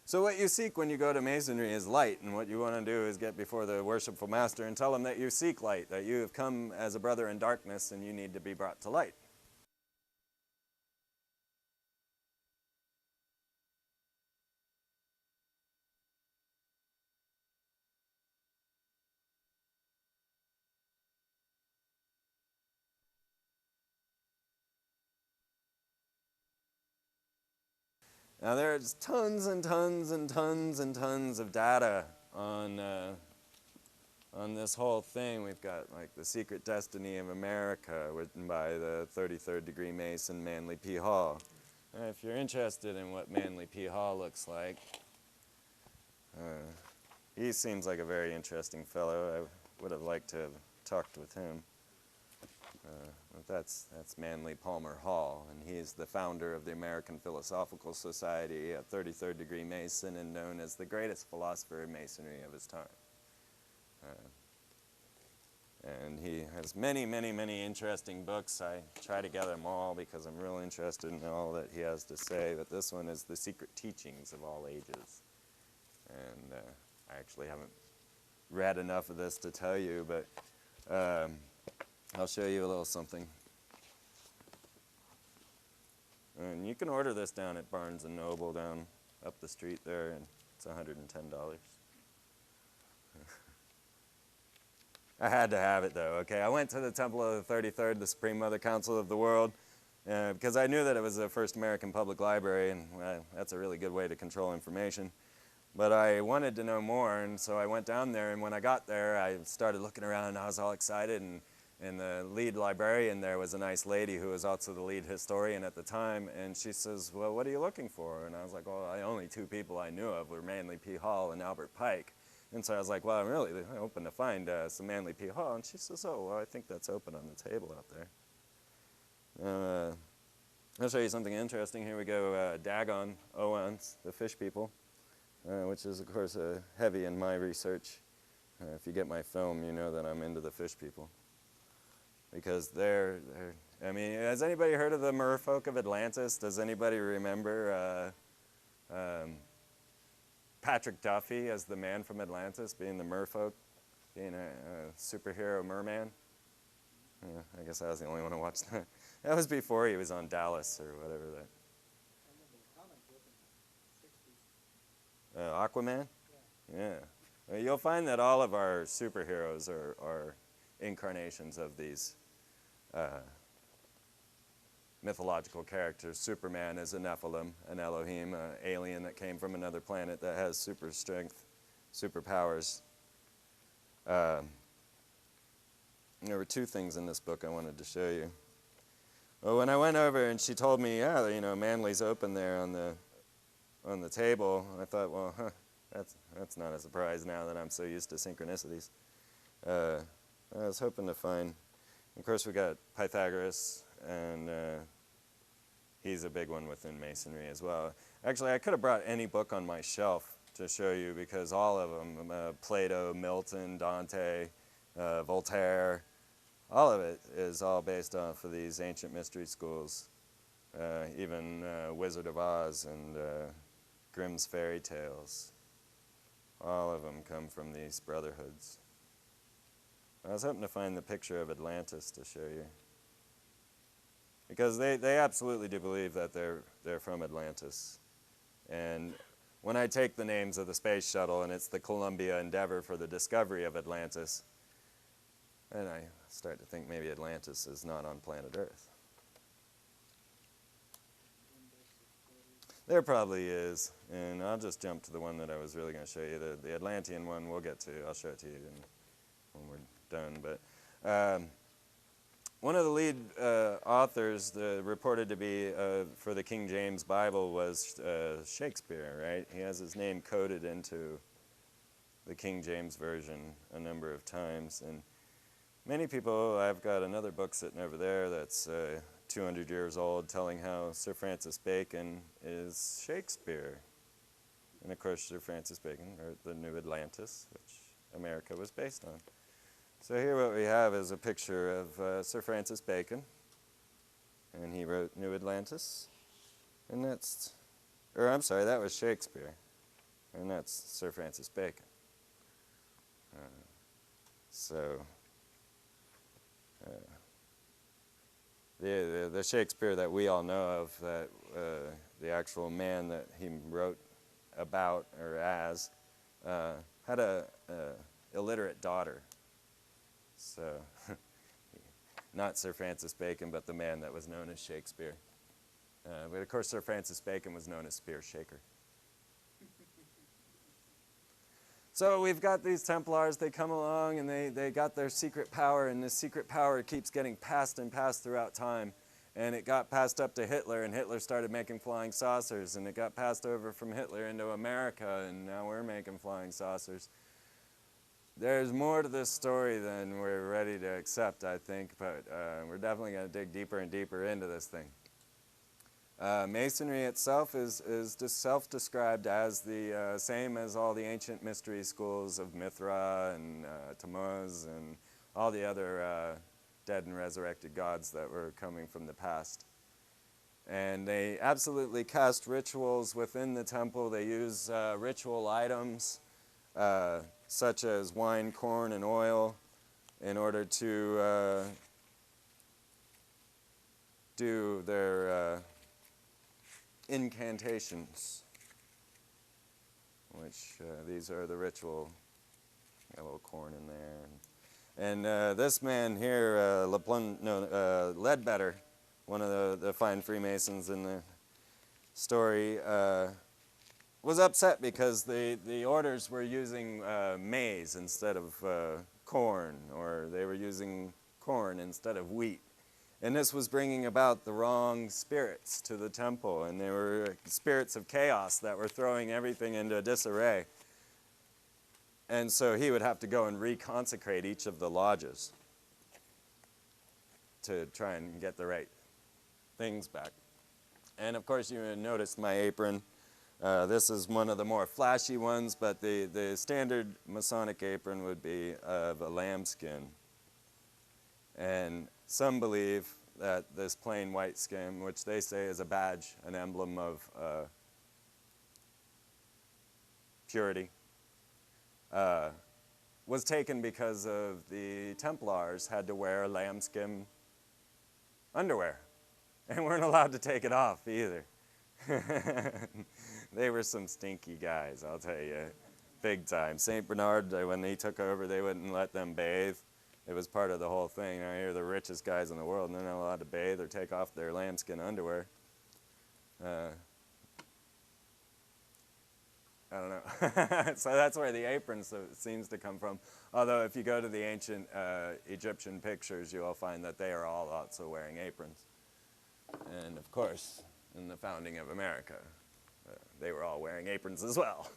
So what you seek when you go to Masonry is light, and what you want to do is get before the worshipful master and tell him that you seek light, that you have come as a brother in darkness and you need to be brought to light. Now there's tons and tons and tons and tons of data on this whole thing. We've got like The Secret Destiny of America, written by the 33rd degree Mason Manly P. Hall. If you're interested in what Manly P. Hall looks like, he seems like a very interesting fellow. I would have liked to have talked with him. But that's Manly Palmer Hall, and he's the founder of the American Philosophical Society, a 33rd degree Mason, and known as the greatest philosopher in Masonry of his time. And he has many, many, many interesting books. I try to gather them all because I'm real interested in all that he has to say, but this one is The Secret Teachings of All Ages. And I actually haven't read enough of this to tell you, but I'll show you a little something. And you can order this down at Barnes & Noble down up the street there, and it's $110. I had to have it though, okay? I went to the Temple of the 33rd, the Supreme Mother Council of the World, because I knew that it was the first American public library, and that's a really good way to control information. But I wanted to know more, and so I went down there, and when I got there, I started looking around, and I was all excited, and the lead librarian there was a nice lady who was also the lead historian at the time, and she says, well, what are you looking for? And I was like, well, only two people I knew of were Manly P. Hall and Albert Pike. And so I was like, well, I'm really hoping to find some Manly P. Hall. And she says, oh, well, I think that's open on the table out there. I'll show you something interesting. Here we go, Dagon Owens, the fish people, which is, of course, heavy in my research. If you get my film, you know that I'm into the fish people. Because I mean, has anybody heard of the merfolk of Atlantis? Does anybody remember Patrick Duffy as the man from Atlantis, being the merfolk, being a superhero merman? Yeah, I guess I was the only one who watched that. That was before he was on Dallas or whatever that. Aquaman? Yeah. Well, you'll find that all of our superheroes are incarnations of these mythological characters. Superman is a Nephilim, an Elohim, an alien that came from another planet that has super strength, superpowers. There were two things in this book I wanted to show you. Well, when I went over and she told me, yeah, you know, Manly's open there on the table, I thought, well, that's not a surprise now that I'm so used to synchronicities. I was hoping to find, of course we got Pythagoras, and he's a big one within Masonry as well. Actually, I could have brought any book on my shelf to show you, because all of them, Plato, Milton, Dante, Voltaire, all of it is all based off of these ancient mystery schools. Even Wizard of Oz and Grimm's fairy tales. All of them come from these brotherhoods. I was hoping to find the picture of Atlantis to show you, because they absolutely do believe that they're from Atlantis. And when I take the names of the space shuttle and it's the Columbia Endeavor for the discovery of Atlantis, and I start to think maybe Atlantis is not on planet Earth. There probably is, and I'll just jump to the one that I was really going to show you. The Atlantean one we'll get to. I'll show it to you when we're done. But one of the lead authors reported to be for the King James Bible was Shakespeare, right? He has his name coded into the King James Version a number of times. And many people, I've got another book sitting over there that's 200 years old, telling how Sir Francis Bacon is Shakespeare. And of course, Sir Francis Bacon wrote the New Atlantis, which America was based on. So here what we have is a picture of Sir Francis Bacon, and he wrote New Atlantis, and that's, or I'm sorry, that was Shakespeare, and that's Sir Francis Bacon. The Shakespeare that we all know of, that the actual man that he wrote about or as, had a illiterate daughter. So, not Sir Francis Bacon, but the man that was known as Shakespeare. But of course, Sir Francis Bacon was known as Spear Shaker. So we've got these Templars, they come along and they got their secret power, and this secret power keeps getting passed and passed throughout time. And it got passed up to Hitler, and Hitler started making flying saucers, and it got passed over from Hitler into America, and now we're making flying saucers. There's more to this story than we're ready to accept, I think, but we're definitely going to dig deeper and deeper into this thing. Masonry itself is just self-described as the same as all the ancient mystery schools of Mithra and Tammuz and all the other dead and resurrected gods that were coming from the past. And they absolutely cast rituals within the temple. They use ritual items such as wine, corn, and oil in order to do their incantations, which these are the ritual. Got a little corn in there. And this man here, Ledbetter, one of the fine Freemasons in the story, was upset because the orders were using maize instead of corn, or they were using corn instead of wheat. And this was bringing about the wrong spirits to the temple, and they were spirits of chaos that were throwing everything into disarray. And so he would have to go and reconsecrate each of the lodges to try and get the right things back. And of course, you noticed my apron. This is one of the more flashy ones, but the standard Masonic apron would be of a lambskin. And some believe that this plain white skin, which they say is a badge, an emblem of purity, was taken because of the Templars had to wear lambskin underwear and weren't allowed to take it off either. They were some stinky guys, I'll tell you, big time. St. Bernard, when he took over, they wouldn't let them bathe. It was part of the whole thing. Now, you're the richest guys in the world, and they're not allowed to bathe or take off their lambskin underwear. I don't know. So that's where the apron seems to come from. Although if you go to the ancient Egyptian pictures, you will find that they are all also wearing aprons. And of course, in the founding of America, they were all wearing aprons as well.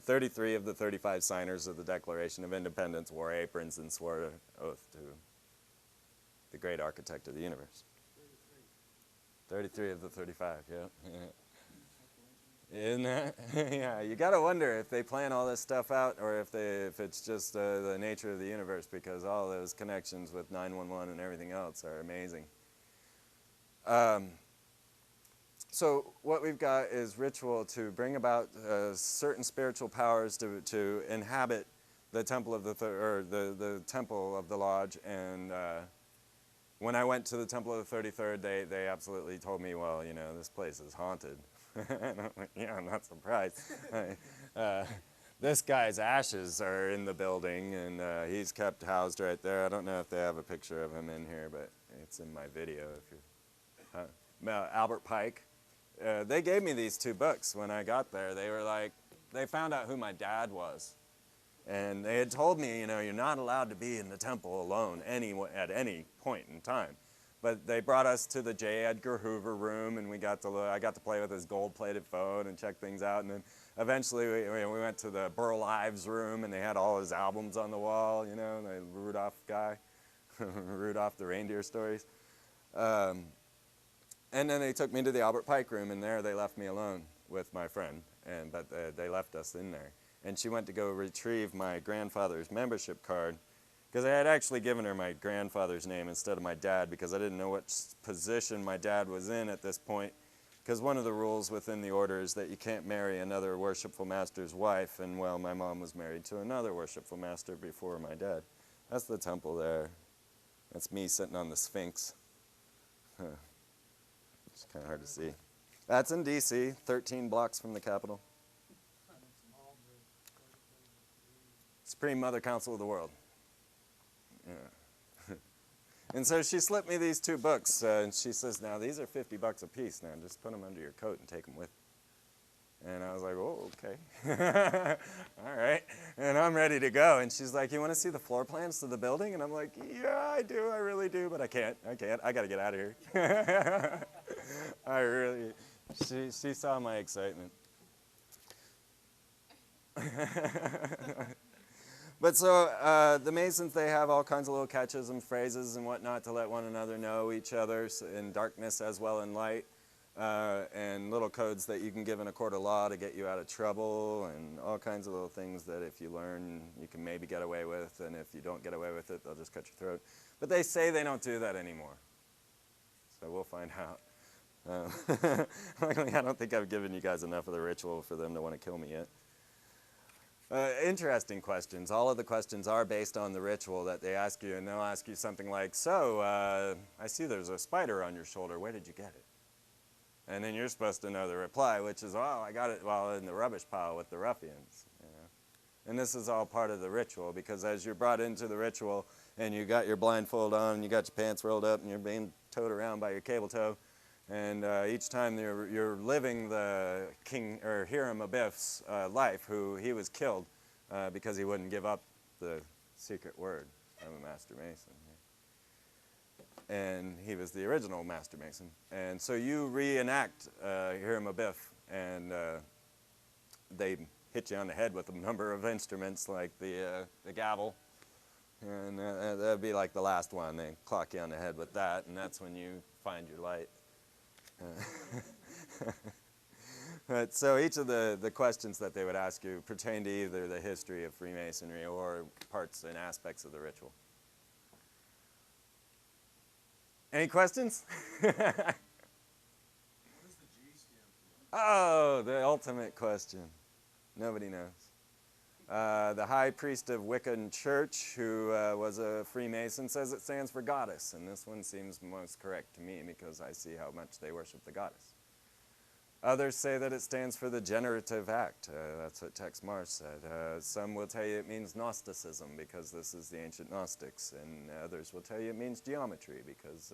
33 of the 35 signers of the Declaration of Independence wore aprons and swore an oath to the great architect of the universe. 33 of the 35, yeah. Isn't that? Yeah, you got to wonder if they plan all this stuff out or if it's just the nature of the universe, because all those connections with 911 and everything else are amazing. So what we've got is ritual to bring about certain spiritual powers to inhabit the temple of the temple of the lodge. And when I went to the temple of the 33rd, they absolutely told me, well, you know, this place is haunted. And I'm like, yeah, I'm not surprised. This guy's ashes are in the building, and he's kept housed right there. I don't know if they have a picture of him in here, but it's in my video. If you're Albert Pike. They gave me these 2 books when I got there. They were like, they found out who my dad was. And they had told me, you know, you're not allowed to be in the temple alone at any point in time. But they brought us to the J. Edgar Hoover room, and I got to play with his gold-plated phone and check things out. And then eventually we went to the Burl Ives room, and they had all his albums on the wall, you know, the Rudolph guy, Rudolph the reindeer stories. And then they took me to the Albert Pike room, and there they left me alone with my friend, but they left us in there. And she went to go retrieve my grandfather's membership card, because I had actually given her my grandfather's name instead of my dad, because I didn't know what position my dad was in at this point, because one of the rules within the order is that you can't marry another worshipful master's wife, and well, my mom was married to another worshipful master before my dad. That's the temple there. That's me sitting on the Sphinx. It's kind of hard to see. That's in D.C., 13 blocks from the Capitol. Supreme Mother Council of the World. Yeah. And so she slipped me these 2 books, and she says, now these are $50 a piece. Now just put them under your coat and take them with you. And I was like, oh, okay. All right. And I'm ready to go. And she's like, you want to see the floor plans to the building? And I'm like, yeah, I do. I really do. But I can't. I got to get out of here. She saw my excitement. But so the Masons, they have all kinds of little catechism phrases and whatnot to let one another know each other in darkness as well in light, and little codes that you can give in a court of law to get you out of trouble, and all kinds of little things that if you learn, you can maybe get away with, and if you don't get away with it, they'll just cut your throat. But they say they don't do that anymore. So we'll find out. Luckily, I don't think I've given you guys enough of the ritual for them to want to kill me yet. Interesting questions. All of the questions are based on the ritual that they ask you, and they'll ask you something like, so, I see there's a spider on your shoulder. Where did you get it? And then you're supposed to know the reply, which is, oh, I got it in the rubbish pile with the ruffians. You know? And this is all part of the ritual, because as you're brought into the ritual and you got your blindfold on and you got your pants rolled up and you're being towed around by your cable tow, and each time you're living the King or Hiram Abiff's life, who he was killed because he wouldn't give up the secret word of a Master Mason. And he was the original Master Mason. And so you reenact Hiram Abiff, and they hit you on the head with a number of instruments like the gavel. And that'd be like the last one. They clock you on the head with that, and that's when you find your light. But so each of the questions that they would ask you pertain to either the history of Freemasonry or parts and aspects of the ritual. Any questions? What does the G stand for? Oh, the ultimate question. Nobody knows. The high priest of Wiccan Church, who was a Freemason, says it stands for goddess, and this one seems most correct to me because I see how much they worship the goddess. Others say that it stands for the generative act. That's what Tex Mars said. Some will tell you it means Gnosticism because this is the ancient Gnostics, and others will tell you it means geometry because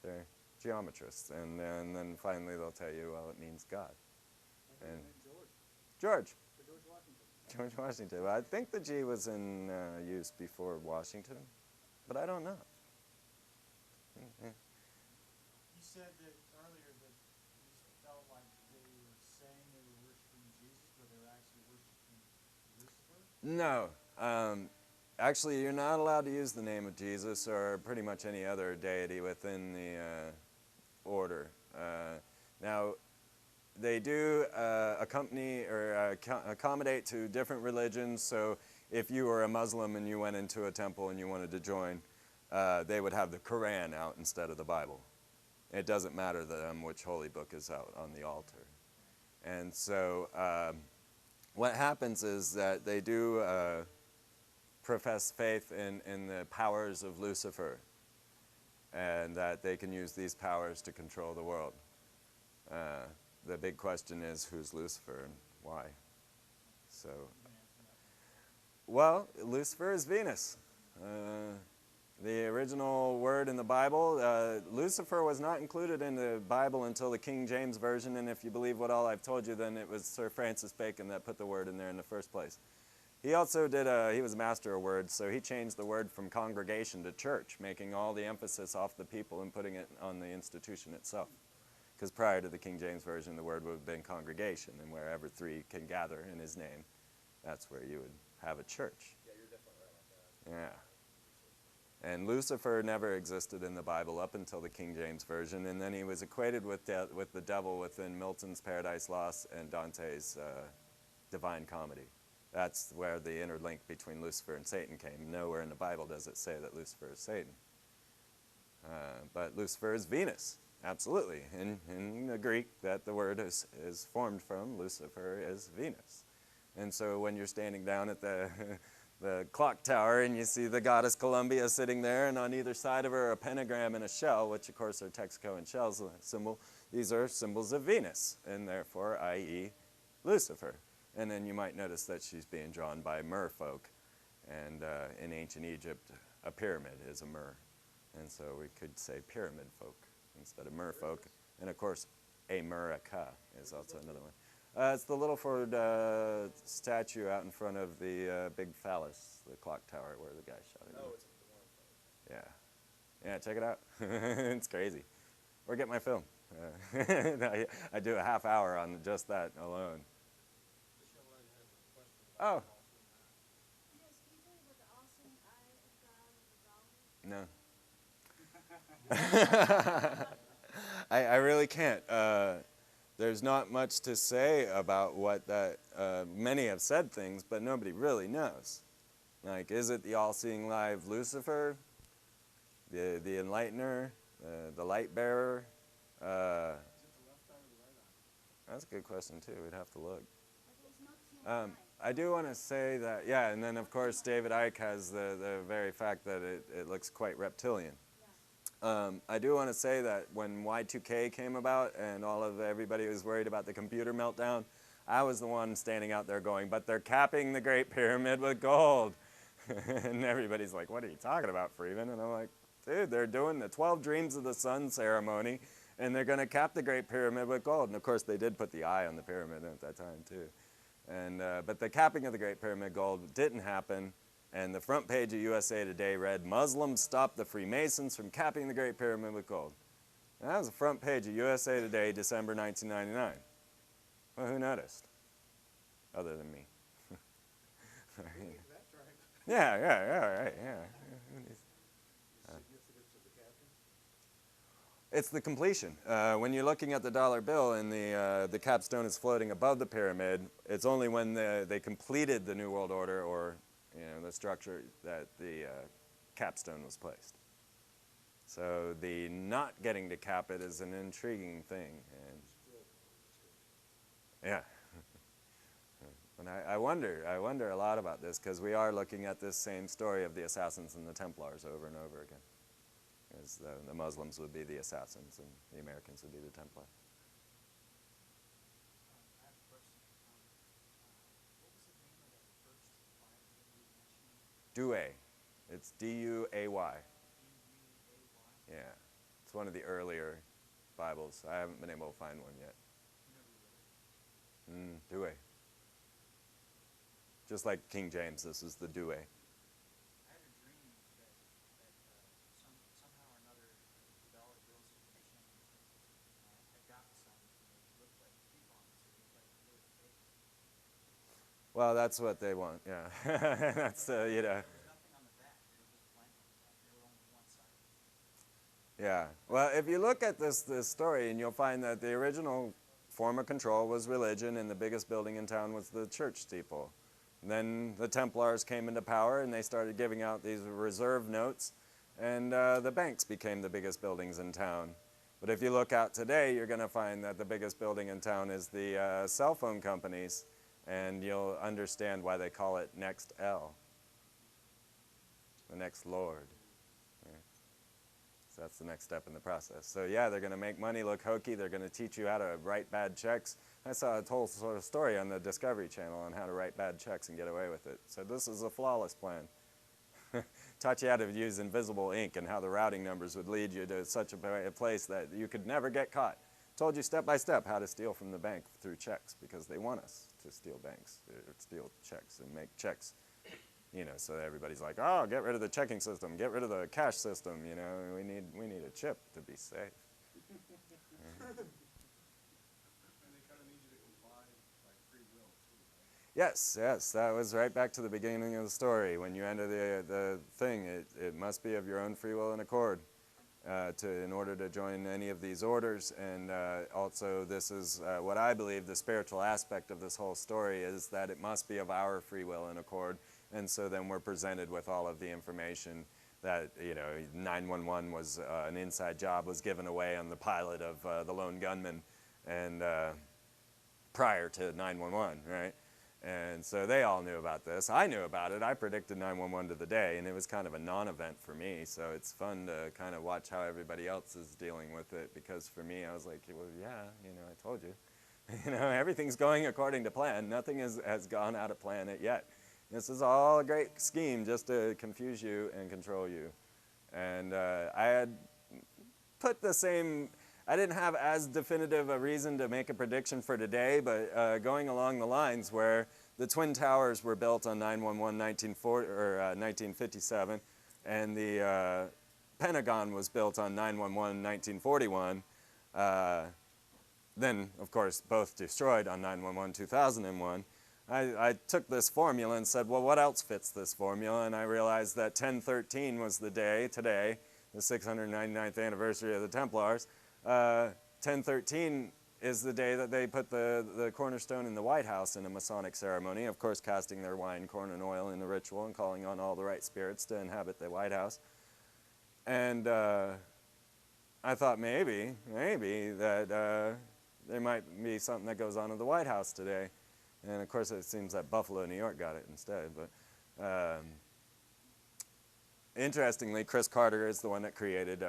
they're geometrists, and then finally they'll tell you, well, it means God. And George. George Washington. I think the G was in use before Washington, but I don't know. You said that earlier that you felt like they saying they were worshiping Jesus, but they were actually worshiping Lucifer? No. Actually, you're not allowed to use the name of Jesus or pretty much any other deity within the order. Now, they do accompany or accommodate to different religions. So if you were a Muslim and you went into a temple and you wanted to join, they would have the Quran out instead of the Bible. It doesn't matter to them which holy book is out on the altar. And so what happens is that they do profess faith in the powers of Lucifer, and that they can use these powers to control the world. The big question is, who's Lucifer and why? So, well, Lucifer is Venus. The original word in the Bible, Lucifer was not included in the Bible until the King James Version, and if you believe what all I've told you, then it was Sir Francis Bacon that put the word in there in the first place. He also did, he was a master of words, so he changed the word from congregation to church, making all the emphasis off the people and putting it on the institution itself. Because prior to the King James Version, the word would have been congregation, and wherever three can gather in his name, that's where you would have a church. Yeah, you're definitely right on that. Yeah. And Lucifer never existed in the Bible up until the King James Version, and then he was equated with the devil within Milton's Paradise Lost and Dante's Divine Comedy. That's where the interlink between Lucifer and Satan came. Nowhere in the Bible does it say that Lucifer is Satan. But Lucifer is Venus, absolutely. In the Greek, that the word is formed from, Lucifer is Venus. And so when you're standing down at the clock tower and you see the goddess Columbia sitting there, and on either side of her a pentagram and a shell, which of course are Texaco and Shell's symbol, these are symbols of Venus, and therefore, i.e., Lucifer. And then you might notice that she's being drawn by merfolk. And in ancient Egypt, a pyramid is a mer. And so we could say pyramid folk instead of merfolk. And of course, America is also another one. It's the Littleford statue out in front of the big phallus, the clock tower where the guy shot it. Oh, it's the one. Yeah. Yeah, check it out. It's crazy. Or get my film. I do a half hour on just that alone. Oh. Yes, can you tell me about the awesome eye of God and the No. dollar? I really can't. There's not much to say about what that, many have said things, but nobody really knows. Like, is it the all-seeing live Lucifer, the enlightener, the light bearer? Is it the left eye or the right eye? That's a good question too, we'd have to look. But it's not pure light. I do want to say that, yeah, and then of course David Icke has the very fact that it looks quite reptilian. I do want to say that when Y2K came about and everybody was worried about the computer meltdown, I was the one standing out there going, but they're capping the Great Pyramid with gold. And everybody's like, what are you talking about, Freeman? And I'm like, dude, they're doing the 12 Dreams of the Sun ceremony, and they're going to cap the Great Pyramid with gold. And of course they did put the eye on the pyramid at that time too. And, but the capping of the Great Pyramid gold didn't happen, and the front page of USA Today read, Muslims stop the Freemasons from capping the Great Pyramid with gold. And that was the front page of USA Today, December 1999. Well, who noticed? Other than me. That's right. Yeah, right, yeah. The significance of the capping? It's the completion. When you're looking at the dollar bill and the capstone is floating above the pyramid, it's only when they completed the New World Order or the structure that the capstone was placed. So the not getting to cap it is an intriguing thing. And yeah. And I wonder a lot about this because we are looking at this same story of the assassins and the Templars over and over again. As the Muslims would be the assassins and the Americans would be the Templars. I have a question. What was the name of that first Bible that you were mentioning? Douay. It's D-U-A-Y. D-U-A-Y? Yeah. It's one of the earlier Bibles. I haven't been able to find one yet. You never read it? Douay. Just like King James, this is the Douay. I had a dream that somehow or another the dollar bills from the Chinese had gotten some, and they looked like coupons, and they Well, that's what they want, yeah. That's, you know. There's nothing on the back. They were just blank on the back. They were only one-sided. Yeah. Well, if you look at this story, and you'll find that the original form of control was religion, and the biggest building in town was the church steeple. And then the Templars came into power, and they started giving out these reserve notes, and the banks became the biggest buildings in town. But if you look out today, you're going to find that the biggest building in town is the cell phone companies, and you'll understand why they call it Next L, the next Lord. So that's the next step in the process. So yeah, they're going to make money look hokey. They're going to teach you how to write bad checks. I saw a whole sort of story on the Discovery Channel on how to write bad checks and get away with it. So this is a flawless plan. Taught you how to use invisible ink and how the routing numbers would lead you to such a place that you could never get caught. Told you step by step how to steal from the bank through checks, because they want us to steal banks, or steal checks and make checks. You know, so everybody's like, oh, get rid of the checking system, get rid of the cash system, you know, we need a chip to be safe. And they kind of need you to comply by free will, too, right? Yes, yes, that was right back to the beginning of the story. When you enter the thing, it must be of your own free will and accord in order to join any of these orders. And also, this is what I believe the spiritual aspect of this whole story is, that it must be of our free will and accord. And so then we're presented with all of the information that, you know, 911 was an inside job was given away on the pilot of the lone gunman, and prior to 911, right? And so they all knew about this. I knew about it. I predicted 911 to the day, and it was kind of a non-event for me. So it's fun to kind of watch how everybody else is dealing with it, because for me, I was like, well, yeah, you know, I told you. You know, everything's going according to plan. Nothing has gone out of plan yet. This is all a great scheme just to confuse you and control you. And I had put the same, I didn't have as definitive a reason to make a prediction for today, but going along the lines where the Twin Towers were built on 9/11 1957, and the Pentagon was built on 9/11 1941, then, of course, both destroyed on 9/11 2001. I took this formula and said, well, what else fits this formula? And I realized that 1013 was the day, today, the 699th anniversary of the Templars. 1013 is the day that they put the cornerstone in the White House in a Masonic ceremony, of course casting their wine, corn, and oil in the ritual and calling on all the right spirits to inhabit the White House. And I thought maybe that there might be something that goes on in the White House today. And of course, it seems that Buffalo, New York got it instead. But interestingly, Chris Carter is the one that created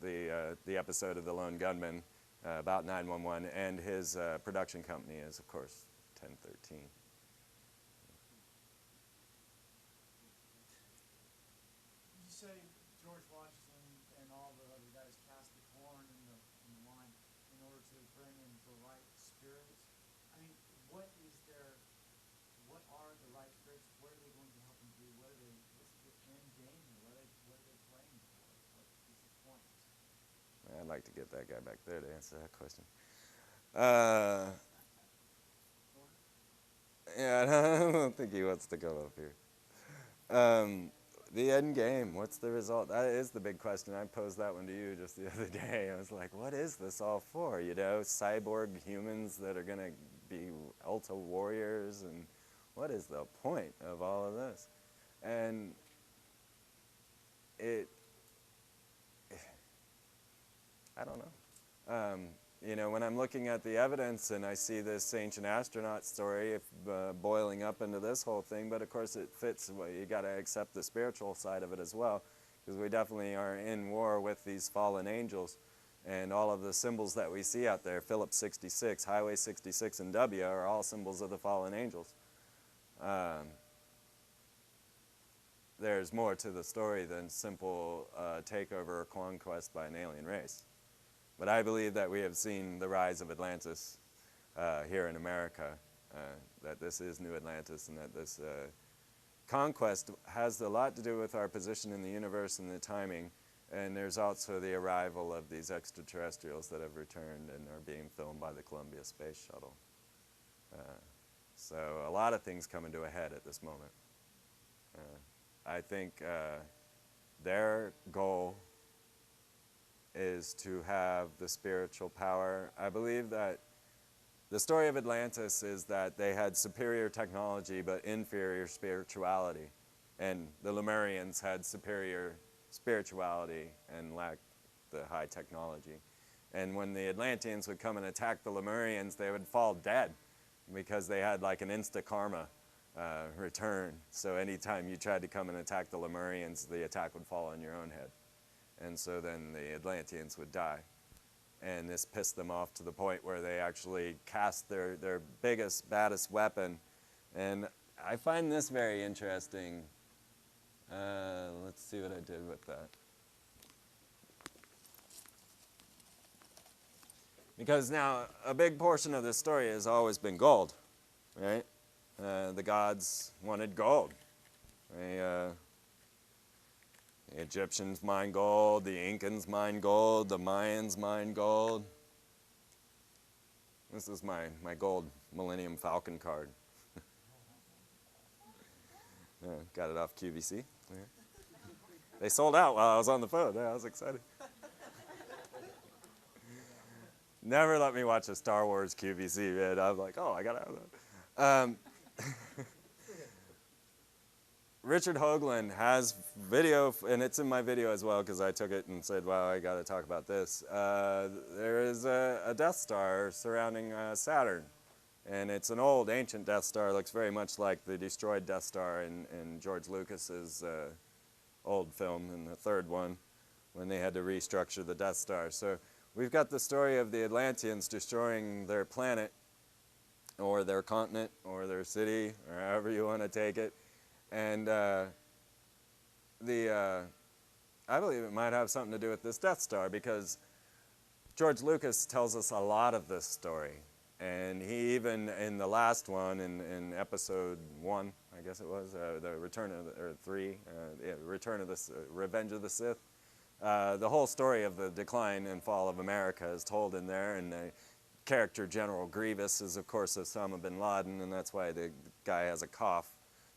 the episode of The Lone Gunman about 911, and his production company is, of course, 1013. You say George Washington and all the other guys cast the corn in the wine in order to bring in the right spirits. I mean, what are the right spirits? What are they going to help them do? What's the end game here? What are they playing for? What is the point? I'd like to get that guy back there to answer that question. Yeah, I don't think he wants to go up here. The end game, what's the result? That is the big question. I posed that one to you just the other day. I was like, what is this all for? You know, cyborg humans that are going to be ultra warriors, and what is the point of all of this? And I don't know. You know, when I'm looking at the evidence and I see this ancient astronaut story boiling up into this whole thing, but of course it fits, well, you got to accept the spiritual side of it as well, because we definitely are in war with these fallen angels, and all of the symbols that we see out there, Phillips 66, Highway 66, and W, are all symbols of the fallen angels. There's more to the story than simple takeover or conquest by an alien race. But I believe that we have seen the rise of Atlantis here in America, that this is New Atlantis, and that this conquest has a lot to do with our position in the universe and the timing. And there's also the arrival of these extraterrestrials that have returned and are being filmed by the Columbia Space Shuttle. So a lot of things coming to a head at this moment. I think their goal is to have the spiritual power. I believe that the story of Atlantis is that they had superior technology but inferior spirituality. And the Lemurians had superior spirituality and lacked the high technology. And when the Atlanteans would come and attack the Lemurians, they would fall dead because they had like an insta karma return. So anytime you tried to come and attack the Lemurians, the attack would fall on your own head. And so then the Atlanteans would die. And this pissed them off to the point where they actually cast their biggest, baddest weapon. And I find this very interesting. Let's see what I did with that. Because now, a big portion of this story has always been gold, right? The gods wanted gold. The Egyptians mined gold, the Incans mined gold, the Mayans mined gold. This is my gold Millennium Falcon card. Got it off QVC. Yeah. They sold out while I was on the phone. Yeah, I was excited. Never let me watch a Star Wars QVC, man. I'm like, oh, I gotta have that. Richard Hoagland has video, and it's in my video as well because I took it and said, wow, I gotta talk about this. There is a Death Star surrounding Saturn. And it's an old, ancient Death Star. It looks very much like the destroyed Death Star in George Lucas's old film, in the third one, when they had to restructure the Death Star. So we've got the story of the Atlanteans destroying their planet, or their continent, or their city, or however you want to take it. And I believe it might have something to do with this Death Star, because George Lucas tells us a lot of this story. And he even, in the last one, in episode 1, I guess it was, the Return of the, or 3, Return of the, Revenge of the Sith, the whole story of the decline and fall of America is told in there, and the character General Grievous is, of course, Osama bin Laden, and that's why the guy has a cough,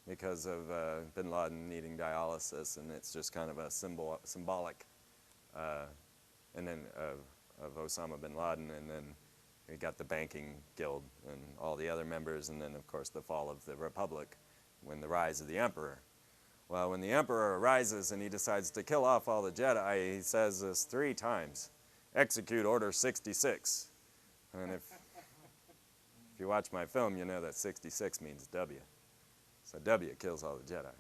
because of bin Laden needing dialysis, and it's just kind of a symbolic, and then of Osama bin Laden, and then we got the banking guild and all the other members, and then, of course, the fall of the Republic, when the rise of the Emperor. Well, when the Emperor arises and he decides to kill off all the Jedi, he says this 3 times, execute Order 66. And if you watch my film, you know that 66 means W. So W kills all the Jedi.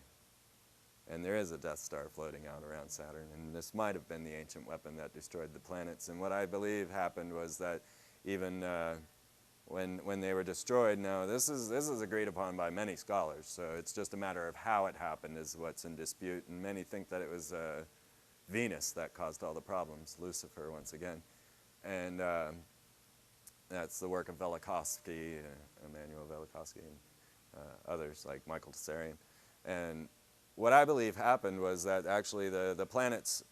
And there is a Death Star floating out around Saturn, and this might have been the ancient weapon that destroyed the planets. And what I believe happened was that even when they were destroyed, now this is agreed upon by many scholars, so it's just a matter of how it happened is what's in dispute, and many think that it was Venus that caused all the problems, Lucifer once again. And that's the work of Velikovsky, Emmanuel Velikovsky, and others like Michael Tsarian. And what I believe happened was that actually the planets,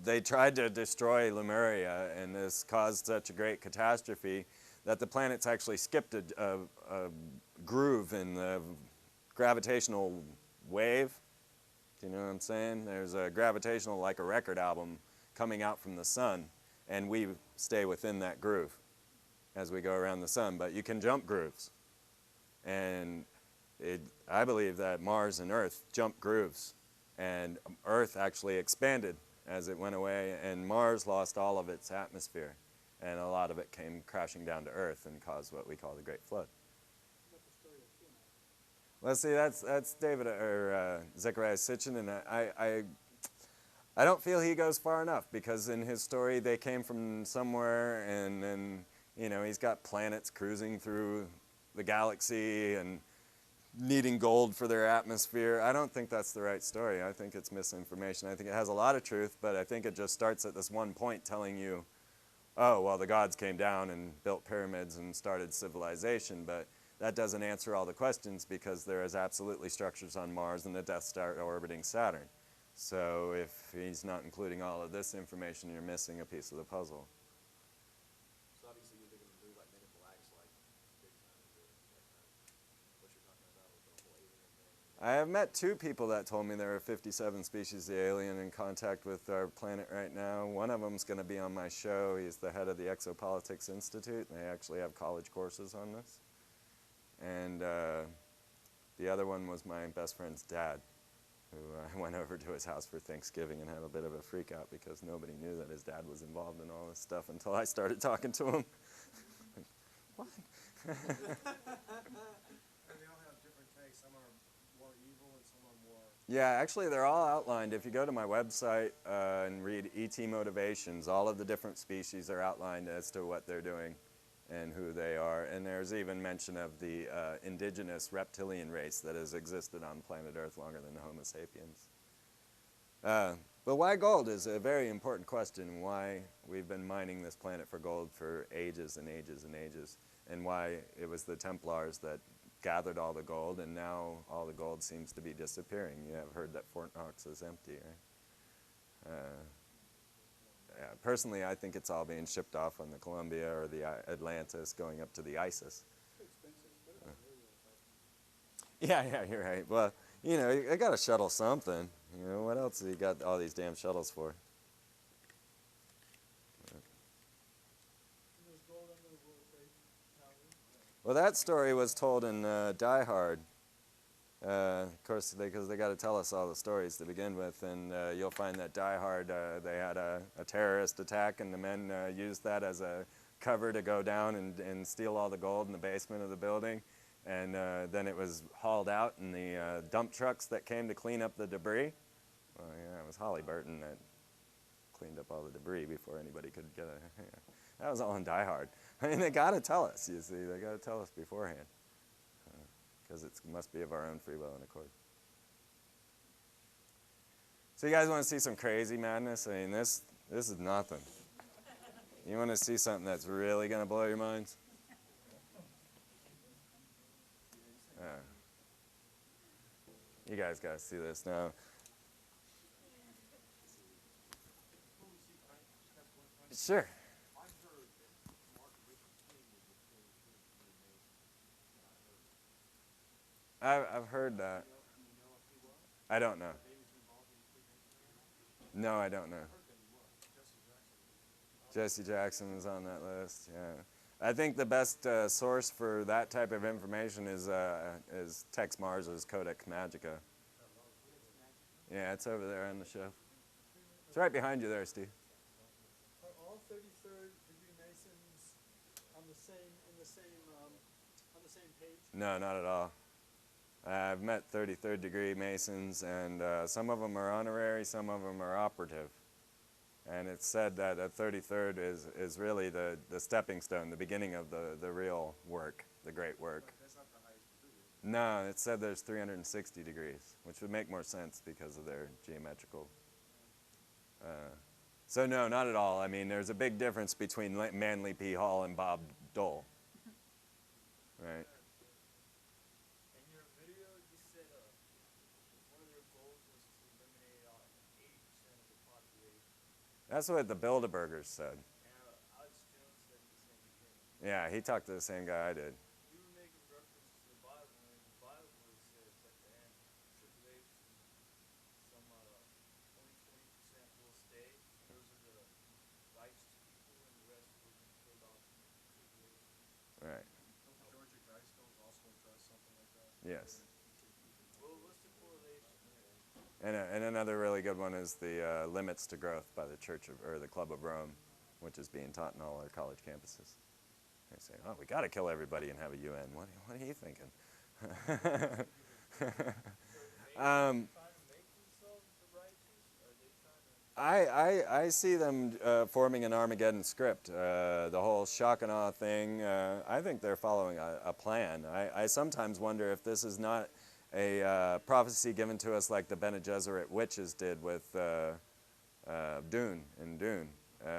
they tried to destroy Lemuria, and this caused such a great catastrophe that the planets actually skipped a groove in the gravitational wave. Do you know what I'm saying? There's a gravitational, like a record album, coming out from the sun, and we stay within that groove as we go around the sun, but you can jump grooves. And I believe that Mars and Earth jumped grooves, and Earth actually expanded as it went away, and Mars lost all of its atmosphere, and a lot of it came crashing down to Earth and caused what we call the Great Flood. Let's see, that's David or Zechariah Sitchin, and I don't feel he goes far enough, because in his story they came from somewhere, and you know, he's got planets cruising through the galaxy and needing gold for their atmosphere. I don't think that's the right story. I think it's misinformation. I think it has a lot of truth, but I think it just starts at this one point telling you, oh, well, the gods came down and built pyramids and started civilization, but that doesn't answer all the questions, because there is absolutely structures on Mars and the Death Star orbiting Saturn. So if he's not including all of this information, you're missing a piece of the puzzle. So obviously they're going to do like Men in Blacks, like big time into that kind I have met 2 people that told me there are 57 species of alien in contact with our planet right now. One of them's going to be on my show. He's the head of the Exopolitics Institute. They actually have college courses on this. And the other one was my best friend's dad, who I went over to his house for Thanksgiving and had a bit of a freak out because nobody knew that his dad was involved in all this stuff until I started talking to him. What? And they all have different takes. Some are more evil and some are more... Yeah, actually they're all outlined. If you go to my website and read ET Motivations, all of the different species are outlined as to what they're doing and who they are. And there's even mention of the indigenous reptilian race that has existed on planet Earth longer than the Homo sapiens. But why gold is a very important question, why we've been mining this planet for gold for ages and ages and ages, and why it was the Templars that gathered all the gold, and now all the gold seems to be disappearing. You have heard that Fort Knox is empty, right? Yeah, personally, I think it's all being shipped off on the Columbia or the Atlantis going up to the ISIS. Yeah, you're right. Well, you know, I got to shuttle something. You know, what else have you got all these damn shuttles for? Well, that story was told in Die Hard. Of course, because they got to tell us all the stories to begin with, and you'll find that Die Hard, they had a terrorist attack, and the men used that as a cover to go down and steal all the gold in the basement of the building. And then it was hauled out in the dump trucks that came to clean up the debris. Well, yeah, it was Halliburton that cleaned up all the debris before anybody could get a... Yeah, that was all in Die Hard. I mean, they got to tell us, you see. They got to tell us beforehand. Because it must be of our own free will and accord. So you guys want to see some crazy madness? I mean, this is nothing. You want to see something that's really going to blow your minds? You guys got to see this now. Sure. I've heard that. I don't know. No, I don't know. Jesse Jackson is on that list, yeah. I think the best source for that type of information is Tex Mars's Codex Magica. Yeah, it's over there on the shelf. It's right behind you there, Steve. Are all 33rd degree Masons on the same page? No, not at all. I've met 33rd degree Masons, and some of them are honorary, some of them are operative. And it's said that a 33rd is really the stepping stone, the beginning of the real work, the great work. That's not the highest degree. No, it said there's 360 degrees, which would make more sense because of their geometrical. So no, not at all. I mean, there's a big difference between Manly P. Hall and Bob Dole. Right? In your video, you said one of their goals was to eliminate 80% of the population. That's what the Bilderbergers said. And Alex Jones said the same thing. Yeah, he talked to the same guy I did. You were making reference to the Bible, and in the Bible it says at the end, tribulation, some only 20% will stay. Those are the righteous people, and the rest will be killed off in tribulation. Right. Don't Georgia Guidestones also address something like that? Yes. Well, what's the correlation there? And another really good one is the Limits to Growth by the the Club of Rome, which is being taught in all our college campuses. They say, oh, we got to kill everybody and have a UN. What are you thinking? Trying to make themselves the righteous? Or are they trying to... I see them forming an Armageddon script. The whole shock and awe thing, I think they're following a plan. I sometimes wonder if this is not a prophecy given to us like the Bene Gesserit witches did with Dune,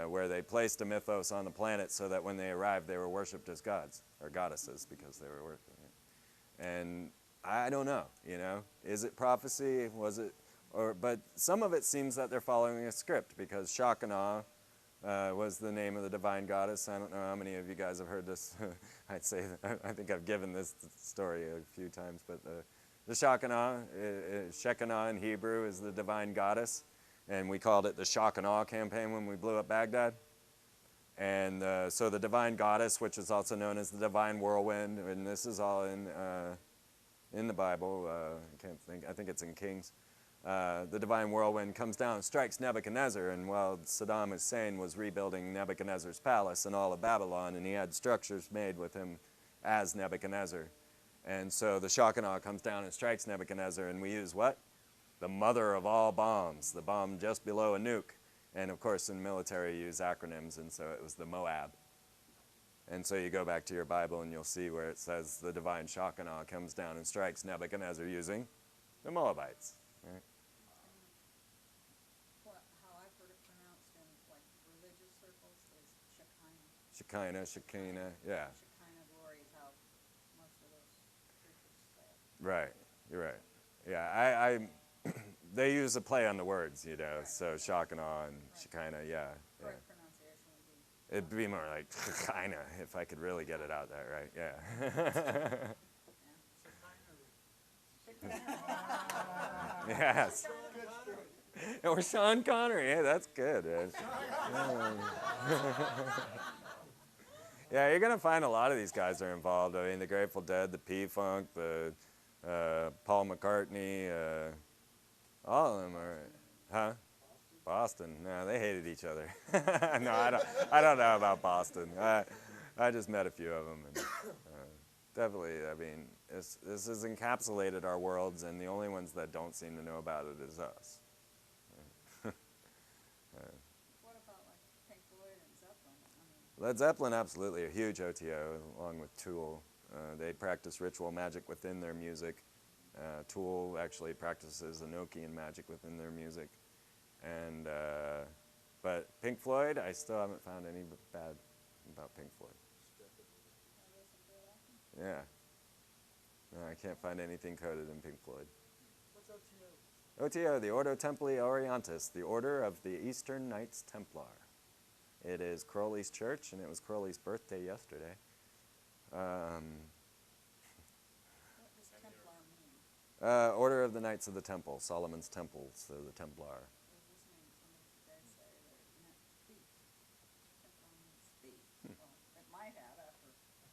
where they placed a mythos on the planet so that when they arrived they were worshipped as gods, or goddesses, because they were worshipped. And I don't know, you know. Is it prophecy? Was it? But some of it seems that they're following a script, because shock and awe was the name of the divine goddess. I don't know how many of you guys have heard this. I'd say, I think I've given this story a few times, but The Shekinah in Hebrew is the divine goddess, and we called it the shock and awe campaign when we blew up Baghdad. And so the divine goddess, which is also known as the divine whirlwind, and this is all in the Bible. I think it's in Kings. The divine whirlwind comes down and strikes Nebuchadnezzar, and while Saddam Hussein was rebuilding Nebuchadnezzar's palace and all of Babylon, and he had structures made with him as Nebuchadnezzar. And so the shock and awe comes down and strikes Nebuchadnezzar, and we use what? The mother of all bombs, the bomb just below a nuke. And of course in military you use acronyms, and so it was the Moab. And so you go back to your Bible and you'll see where it says the divine shock and awe comes down and strikes Nebuchadnezzar using the Moabites. Right? How I've heard it pronounced in like religious circles is Shekinah. Shekinah, yeah. Shekinah glory is how most of those preachers say it. Right, you're right. Yeah, they use a play on the words, you know, so shock and awe and Shekinah, yeah. Correct pronunciation would be. It'd be more like Shekinah if I could really get it out that right, yeah. Yes. Or Sean Connery, yeah, that's good. Yeah, you're going to find a lot of these guys are involved. I mean, the Grateful Dead, the P-Funk, the Paul McCartney, all of them are, huh? Boston. No, they hated each other. No, I don't know about Boston. I just met a few of them. And, definitely, I mean, this has encapsulated our worlds, and the only ones that don't seem to know about it is us. What about like Pink Floyd and Zeppelin? I mean, Led Zeppelin, absolutely, a huge OTO, along with Tool. They practice ritual magic within their music. Tool actually practices Enochian magic within their music. And, but Pink Floyd, I still haven't found any bad about Pink Floyd. Yeah. No, I can't find anything coded in Pink Floyd. What's OTO? OTO, the Ordo Templi Orientis, the Order of the Eastern Knights Templar. It is Crowley's church, and it was Crowley's birthday yesterday. what does Templar mean? Order of the Knights of the Temple, Solomon's Temple, so the Templar. I was listening to somebody today say that it meant thief. Templar means thief. Well, it might have after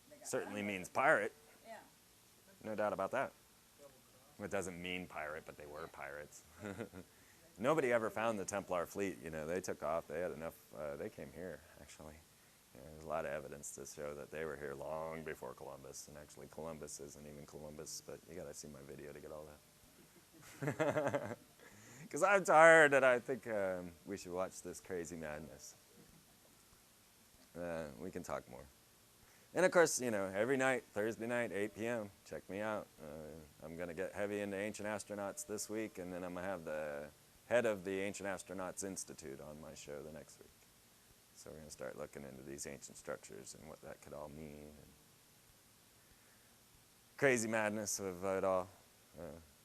they got Certainly done with means it. pirate, Yeah. no doubt about that. It doesn't mean pirate, but they were pirates. Nobody ever found the Templar fleet. You know, they took off. They had enough. They came here, actually. You know, there's a lot of evidence to show that they were here long before Columbus. And actually, Columbus isn't even Columbus, but you got to see my video to get all that. Because I'm tired, and I think we should watch this crazy madness. We can talk more. And of course, you know, every night, Thursday night, 8 p.m., check me out. I'm going to get heavy into ancient astronauts this week, and then I'm going to have the head of the Ancient Astronauts Institute on my show the next week. So we're going to start looking into these ancient structures and what that could all mean. And crazy madness of it all.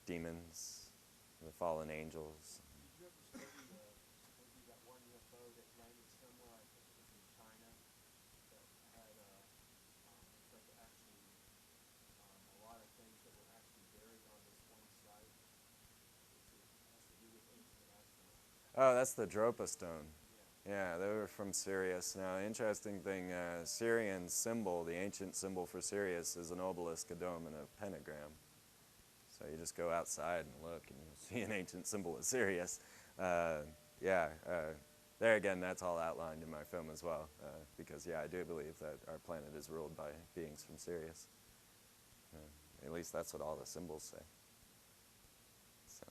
Demons, the fallen angels. Did you ever study that one UFO that landed somewhere, I think it was in China, that had looks like actually a lot of things that were actually buried on this one site? It has to do with ancient astronauts. Oh, that's the Dropa stone. Yeah, they were from Sirius. Now, interesting thing, Syrian symbol, the ancient symbol for Sirius, is an obelisk, a dome, and a pentagram. So you just go outside and look, and you'll see an ancient symbol of Sirius. There again, that's all outlined in my film as well, because, yeah, I do believe that our planet is ruled by beings from Sirius. At least that's what all the symbols say. So,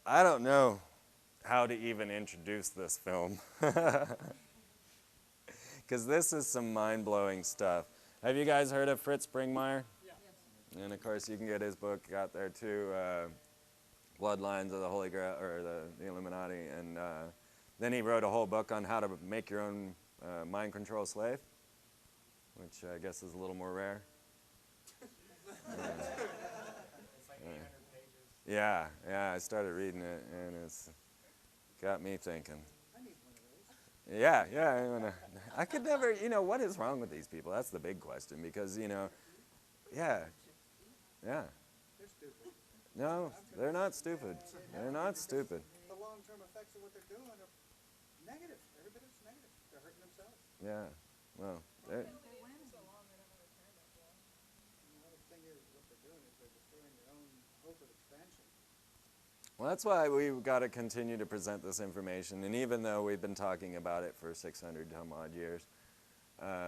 I don't know how to even introduce this film, because this is some mind-blowing stuff. Have you guys heard of Fritz Springmeier? Yes. And of course, you can get his book out there too, Bloodlines of the Holy Grail, or the Illuminati. And then he wrote a whole book on how to make your own mind control slave, which I guess is a little more rare. It's like 800 pages. Yeah, I started reading it, and it's got me thinking. I need one of those. Yeah, I could never, what is wrong with these people? That's the big question, because, yeah. There's No, they're not stupid. They're not stupid. The long-term effects of what they're doing are negative. Every bit of it's negative. They're hurting themselves. Yeah. Well, they're, And the other thing is, what they're doing is they're destroying their own hope of expansion. well, that's why we've got to continue to present this information. And even though we've been talking about it for 600 some odd years,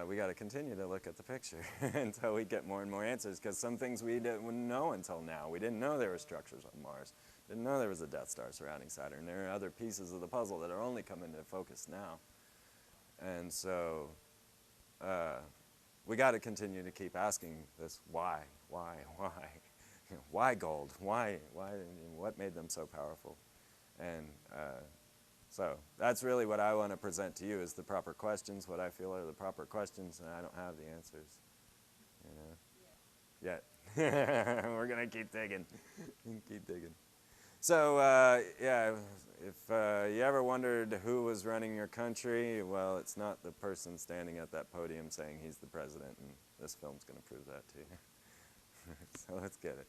we got to continue to look at the picture until we get more and more answers. Because some things we didn't know until now. We didn't know there were structures on Mars. Didn't know there was a Death Star surrounding Saturn. There are other pieces of the puzzle that are only coming into focus now. And so we got to continue to keep asking this: why? Why gold? Why? What made them so powerful? And so that's really what I want to present to you, is the proper questions, what I feel are the proper questions, and I don't have the answers, yet. We're going to keep digging. Keep digging. So, yeah, if you ever wondered who was running your country, well, it's not the person standing at that podium saying he's the president, and this film's going to prove that to you. So let's get it.